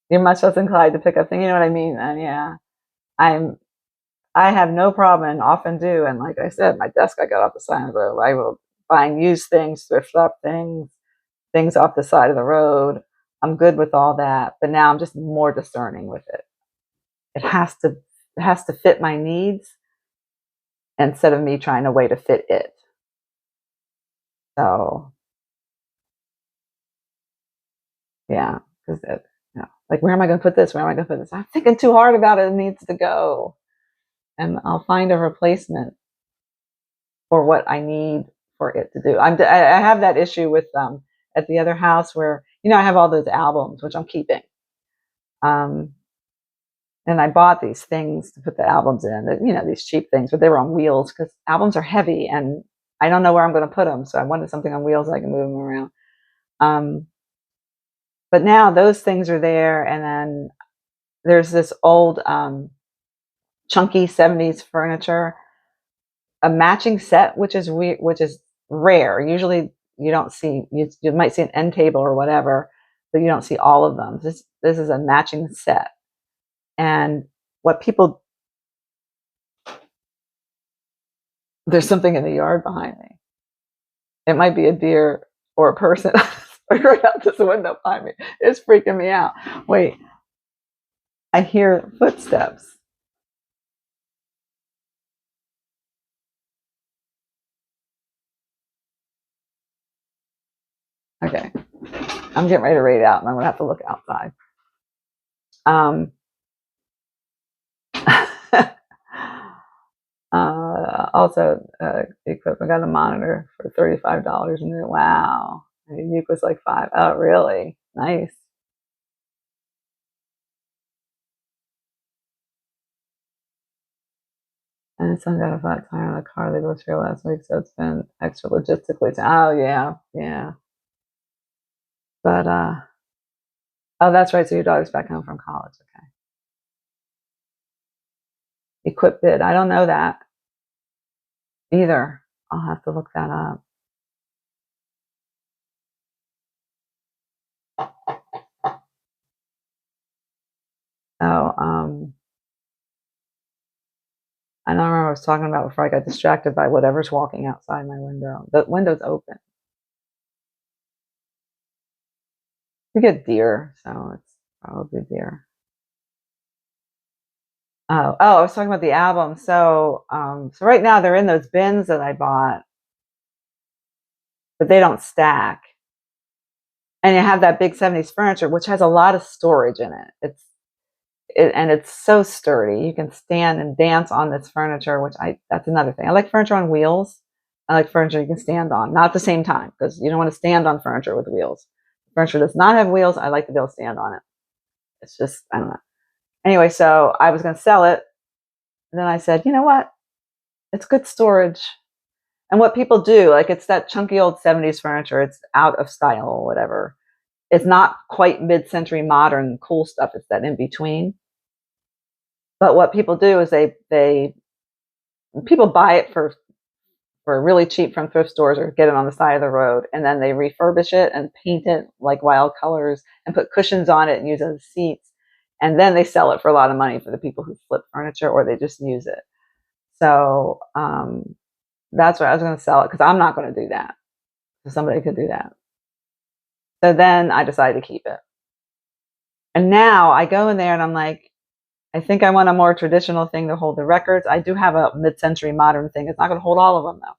You're much less inclined to pick up things. You know what I mean? And yeah, I have no problem, and often do. And like I said, my desk I got off the side of the road. I will buying used things, thrift shop things off the side of the road. I'm good with all that, but now I'm just more discerning with it. It has to fit my needs instead of me trying to way to fit it. So yeah, because like where am I going to put this? Where am I going to put this? I'm thinking too hard about it. It needs to go, and I'll find a replacement for what I need for it to do. I have that issue with at the other house where I have all those albums which I'm keeping. And I bought these things to put the albums in, these cheap things, but they were on wheels because albums are heavy and I don't know where I'm going to put them. So I wanted something on wheels so I can move them around. But now those things are there. And then there's this old chunky 70s furniture, a matching set, which is rare. Usually you don't see, you might see an end table or whatever, but you don't see all of them. This is a matching set. And what people, there's something in the yard behind me. It might be a deer or a person right out this window behind me. It's freaking me out. Wait, I hear footsteps. Okay, I'm getting ready to raid out and I'm gonna have to look outside. Also, equipment. I got a monitor for $35 and wow, the Uke was like $5. Oh, really? Nice. And son got a flat tire on a car they built here last week, so it's been extra logistically. Oh yeah. But oh, that's right. So your daughter's back home from college. Okay. Equip bid. I don't know that either. I'll have to look that up. So I don't remember what I was talking about before I got distracted by whatever's walking outside my window. The window's open. We get deer, so it's probably deer. Oh, I was talking about the album. So right now they're in those bins that I bought, but they don't stack. And you have that big 70s furniture, which has a lot of storage in it. And it's so sturdy. You can stand and dance on this furniture, that's another thing. I like furniture on wheels. I like furniture you can stand on, not at the same time, because you don't want to stand on furniture with wheels. Furniture does not have wheels. I like to be able to stand on it. It's just, I don't know. Anyway, so I was going to sell it. And then I said, you know what? It's good storage. And what people do, like it's that chunky old 70s furniture. It's out of style or whatever. It's not quite mid-century modern cool stuff. It's that in between. But what people do is people buy it for really cheap from thrift stores or get it on the side of the road, and then they refurbish it and paint it like wild colors and put cushions on it and use it as seats, and then they sell it for a lot of money for the people who flip furniture or they just use it. So that's why I was going to sell it, because I'm not going to do that. So somebody could do that. So then I decided to keep it. And now I go in there and I'm like, I think I want a more traditional thing to hold the records. I do have a mid-century modern thing. It's not going to hold all of them though.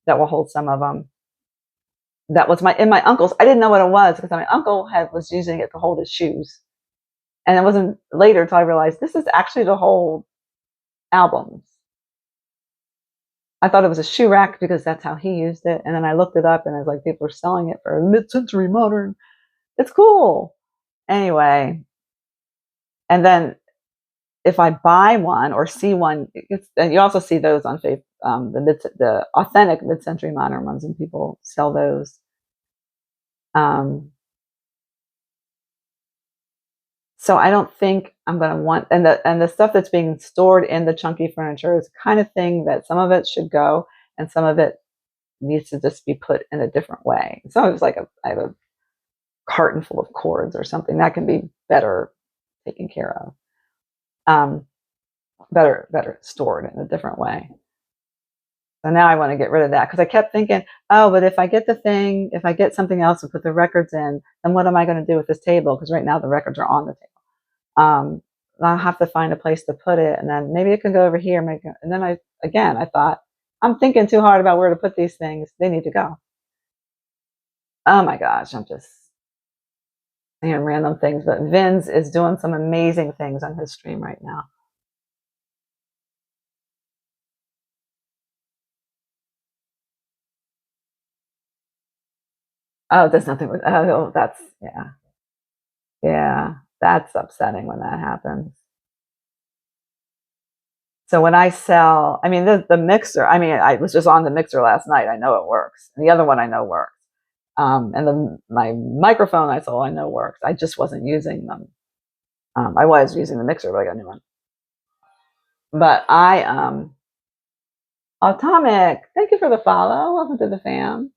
That will hold some of them. That was in my uncle's. I didn't know what it was because my uncle was using it to hold his shoes, and it wasn't later until I realized this is actually to hold albums. I thought it was a shoe rack because that's how he used it. And then I looked it up and I was like, people are selling it for mid-century modern. It's cool. Anyway, and then if I buy one or see one, and you also see those on Facebook, the authentic mid-century modern ones, and people sell those. So I don't think I'm going to want, and the stuff that's being stored in the chunky furniture is the kind of thing that some of it should go, and some of it needs to just be put in a different way. Some of it's like I have a carton full of cords or something that can be better taken care of, better stored in a different way. So now I want to get rid of that because I kept thinking, oh, but if I get if I get something else and put the records in, then what am I going to do with this table? Because right now the records are on the table. I'll have to find a place to put it, and then maybe it can go over here. And then I thought, I'm thinking too hard about where to put these things. They need to go. Oh my gosh, I'm just saying random things, but Vince is doing some amazing things on his stream right now. Oh, there's nothing with, oh, that's, yeah. Yeah, that's upsetting when that happens. So when I sell, I mean, the mixer, I mean, I was just on the mixer last night. I know it works. And the other one I know works. And my microphone I sold I know works. I just wasn't using them. I was using the mixer, but I got a new one. But Atomic, thank you for the follow. Welcome to the fam.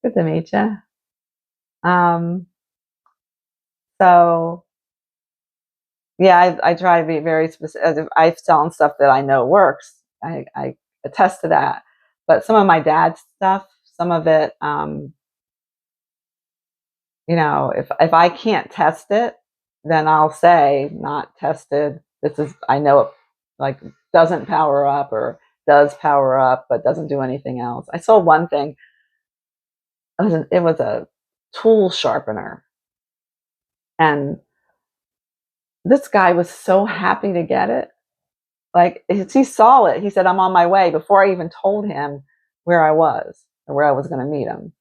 Good to meet you. So yeah, I try to be very specific. If I'm selling stuff that I know works, I attest to that. But some of my dad's stuff, some of it, you know, if I can't test it, then I'll say not tested. This is, I know it like doesn't power up or does power up but doesn't do anything else. I sold one thing. It was a tool sharpener, and this guy was so happy to get it. Like, he saw it. He said, I'm on my way, before I even told him where I was or where I was going to meet him.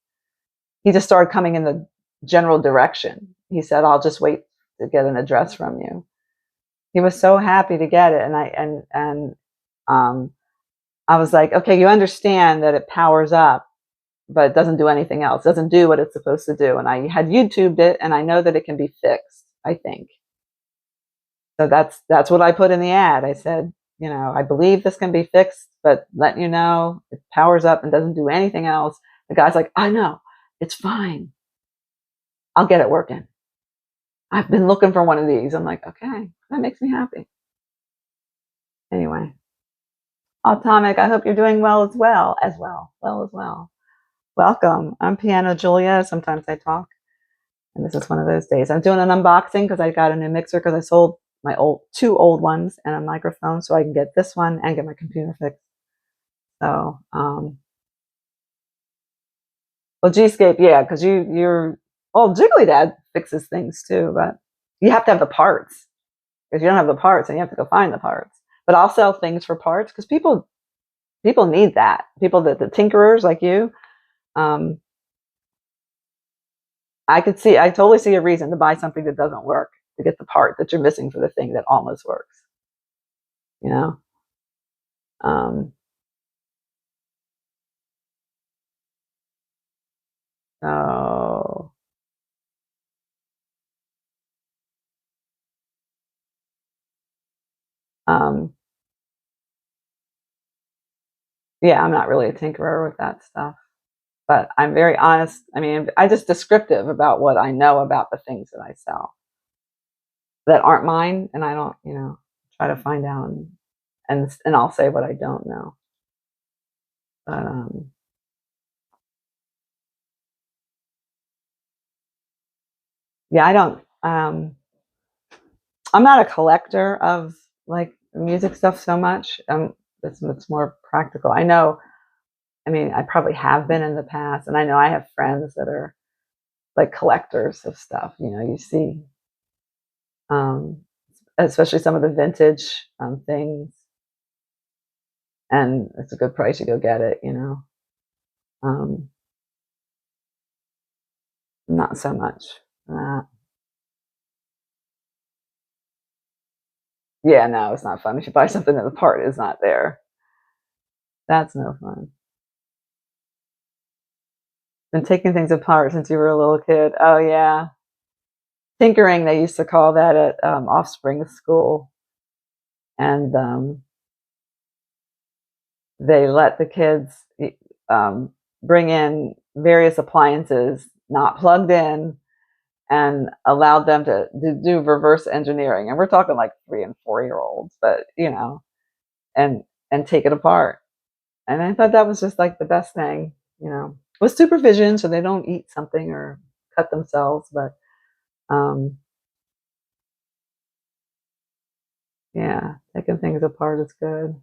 He just started coming in the general direction. He said, I'll just wait to get an address from you. He was so happy to get it. And I was like, okay, you understand that it powers up, but it doesn't do anything else. It doesn't do what it's supposed to do. And I had YouTubed it, and I know that it can be fixed, I think. So that's what I put in the ad. I said, you know, I believe this can be fixed, but letting you know, it powers up and doesn't do anything else. The guy's like, I know, it's fine. I'll get it working. I've been looking for one of these. I'm like, okay, that makes me happy. Anyway, Atomic, I hope you're doing well as well. Welcome. I'm Piano Julia. Sometimes I talk, and this is one of those days. I'm doing an unboxing because I got a new mixer because I sold my two old ones and a microphone, so I can get this one and get my computer fixed. So, well, G-Scape, yeah, because you're, well, Jiggly Dad fixes things too, but you have to have the parts. If you don't have the parts, then you have to go find the parts. But I'll sell things for parts because people need that. People that the tinkerers like you, I totally see a reason to buy something that doesn't work to get the part that you're missing for the thing that almost works. You know. So yeah, I'm not really a tinkerer with that stuff, but I'm very honest. I mean, I just descriptive about what I know about the things that I sell that aren't mine, and I don't, you know, try to find out, and I'll say what I don't know. But yeah, I don't. I'm not a collector of like music stuff so much. It's more practical. I know. I mean, I probably have been in the past, and I know I have friends that are like collectors of stuff. You know, you see, especially some of the vintage things. and it's a good price. You go get it, you know. Not so much that. Yeah, no, it's not fun. If you buy something and the part is not there, that's no fun. Been taking things apart since you were a little kid. Oh yeah, tinkering. They used to call that at Offspring School, and they let the kids um, bring in various appliances not plugged in, and allowed them to do reverse engineering. And we're talking like 3 and 4 year olds, but you know, and take it apart. And I thought that was just like the best thing, you know, with supervision, so they don't eat something or cut themselves. But um, yeah, taking things apart is good.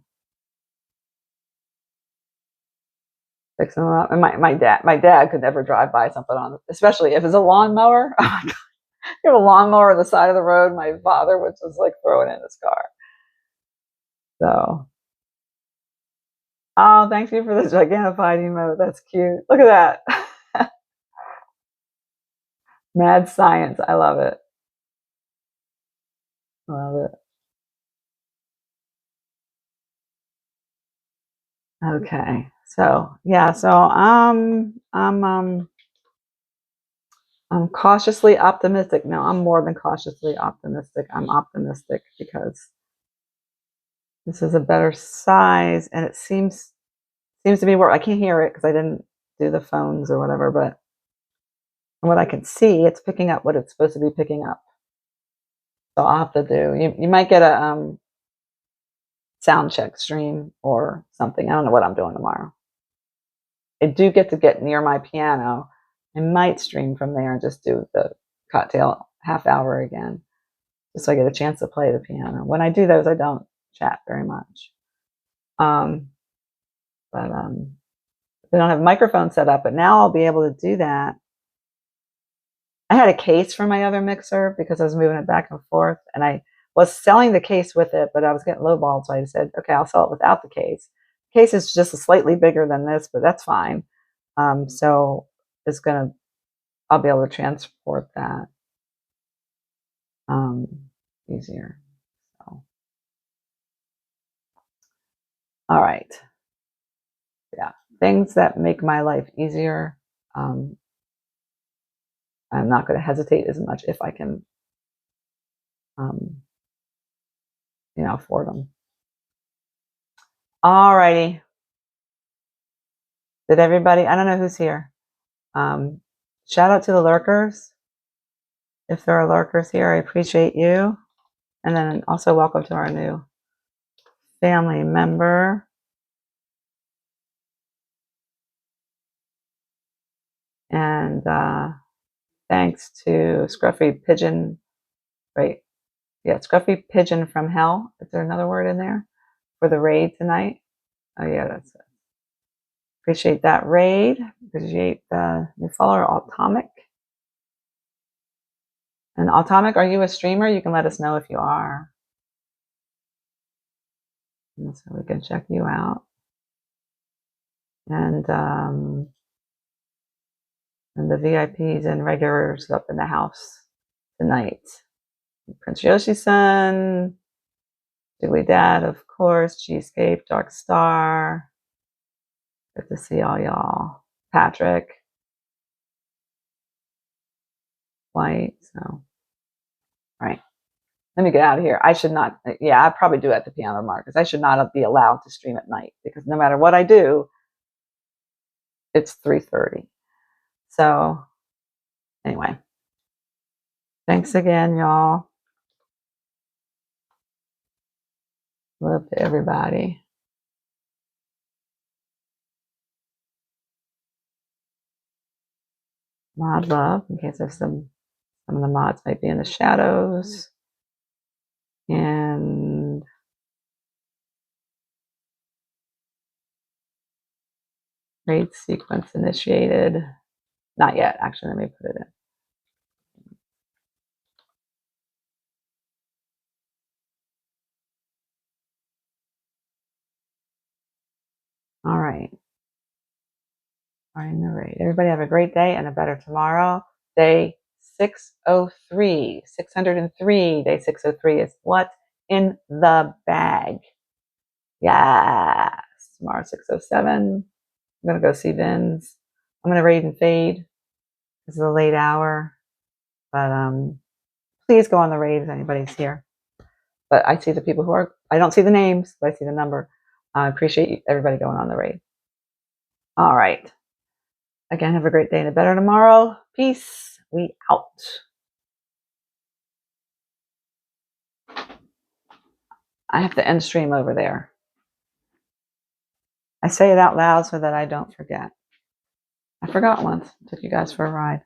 Fixing them up. And my dad could never drive by something on, especially if it's a lawnmower. You have a lawnmower on the side of the road. My father would just like throw it in his car. So, oh, thank you for the gigantified emote. That's cute. Look at that. Mad science. I love it. I love it. Okay. So yeah, so I'm cautiously optimistic. No, I'm more than cautiously optimistic. I'm optimistic because this is a better size, and it seems to be where I can't hear it because I didn't do the phones or whatever, but from what I can see, it's picking up what it's supposed to be picking up. So I'll have to do. You might get a sound check stream or something. I don't know what I'm doing tomorrow. I do get near my piano. I might stream from there and just do the cocktail half hour again, just so I get a chance to play the piano. When I do those, I don't chat very much. Um, but we don't have a microphone set up, but now I'll be able to do that. I had a case for my other mixer because I was moving it back and forth, and I was selling the case with it, but I was getting lowballed, so I said, okay, I'll sell it without the case. The case is just slightly bigger than this, but that's fine. So it's gonna, I'll be able to transport that easier. So, all right, yeah, things that make my life easier. Um, I'm not going to hesitate as much if I can, um, afford them. All righty. Did everybody? I don't know who's here. Shout out to the lurkers. If there are lurkers here, I appreciate you. And then also welcome to our new family member. And thanks to Scruffy Pigeon. Wait, yeah, Scruffy Pigeon from Hell. Is there another word in there for the raid tonight? Oh yeah, that's it. Appreciate that raid. Appreciate the new follower, Atomic. And Atomic, are you a streamer? You can let us know if you are, and so we can check you out. And the VIPs and regulars up in the house tonight. Prince Yoshi-san, Jiggly Dad, of course, Cheescape, Dark Star. Good to see all y'all. Patrick, White. So, all right. Let me get out of here. I should not. Yeah, I probably do at the piano markers. I should not be allowed to stream at night because no matter what I do, it's 3:30. So, anyway, thanks again, y'all. Love to everybody. Mod love, in case there's some of the mods might be in the shadows. And raid sequence initiated. Not yet, actually, let me put it in. All right. Find the raid. Everybody have a great day and a better tomorrow. Day 603. 603. Day 603 is what's in the bag. Yes. Tomorrow 607. I'm going to go see Vin's. I'm going to raid and fade. This is a late hour. But please go on the raid if anybody's here. But I see the people who are, I don't see the names, but I see the number. I appreciate everybody going on the raid. All right. Again, have a great day and a better tomorrow. Peace. We out. I have to end stream over there. I say it out loud so that I don't forget. I forgot once. Took you guys for a ride.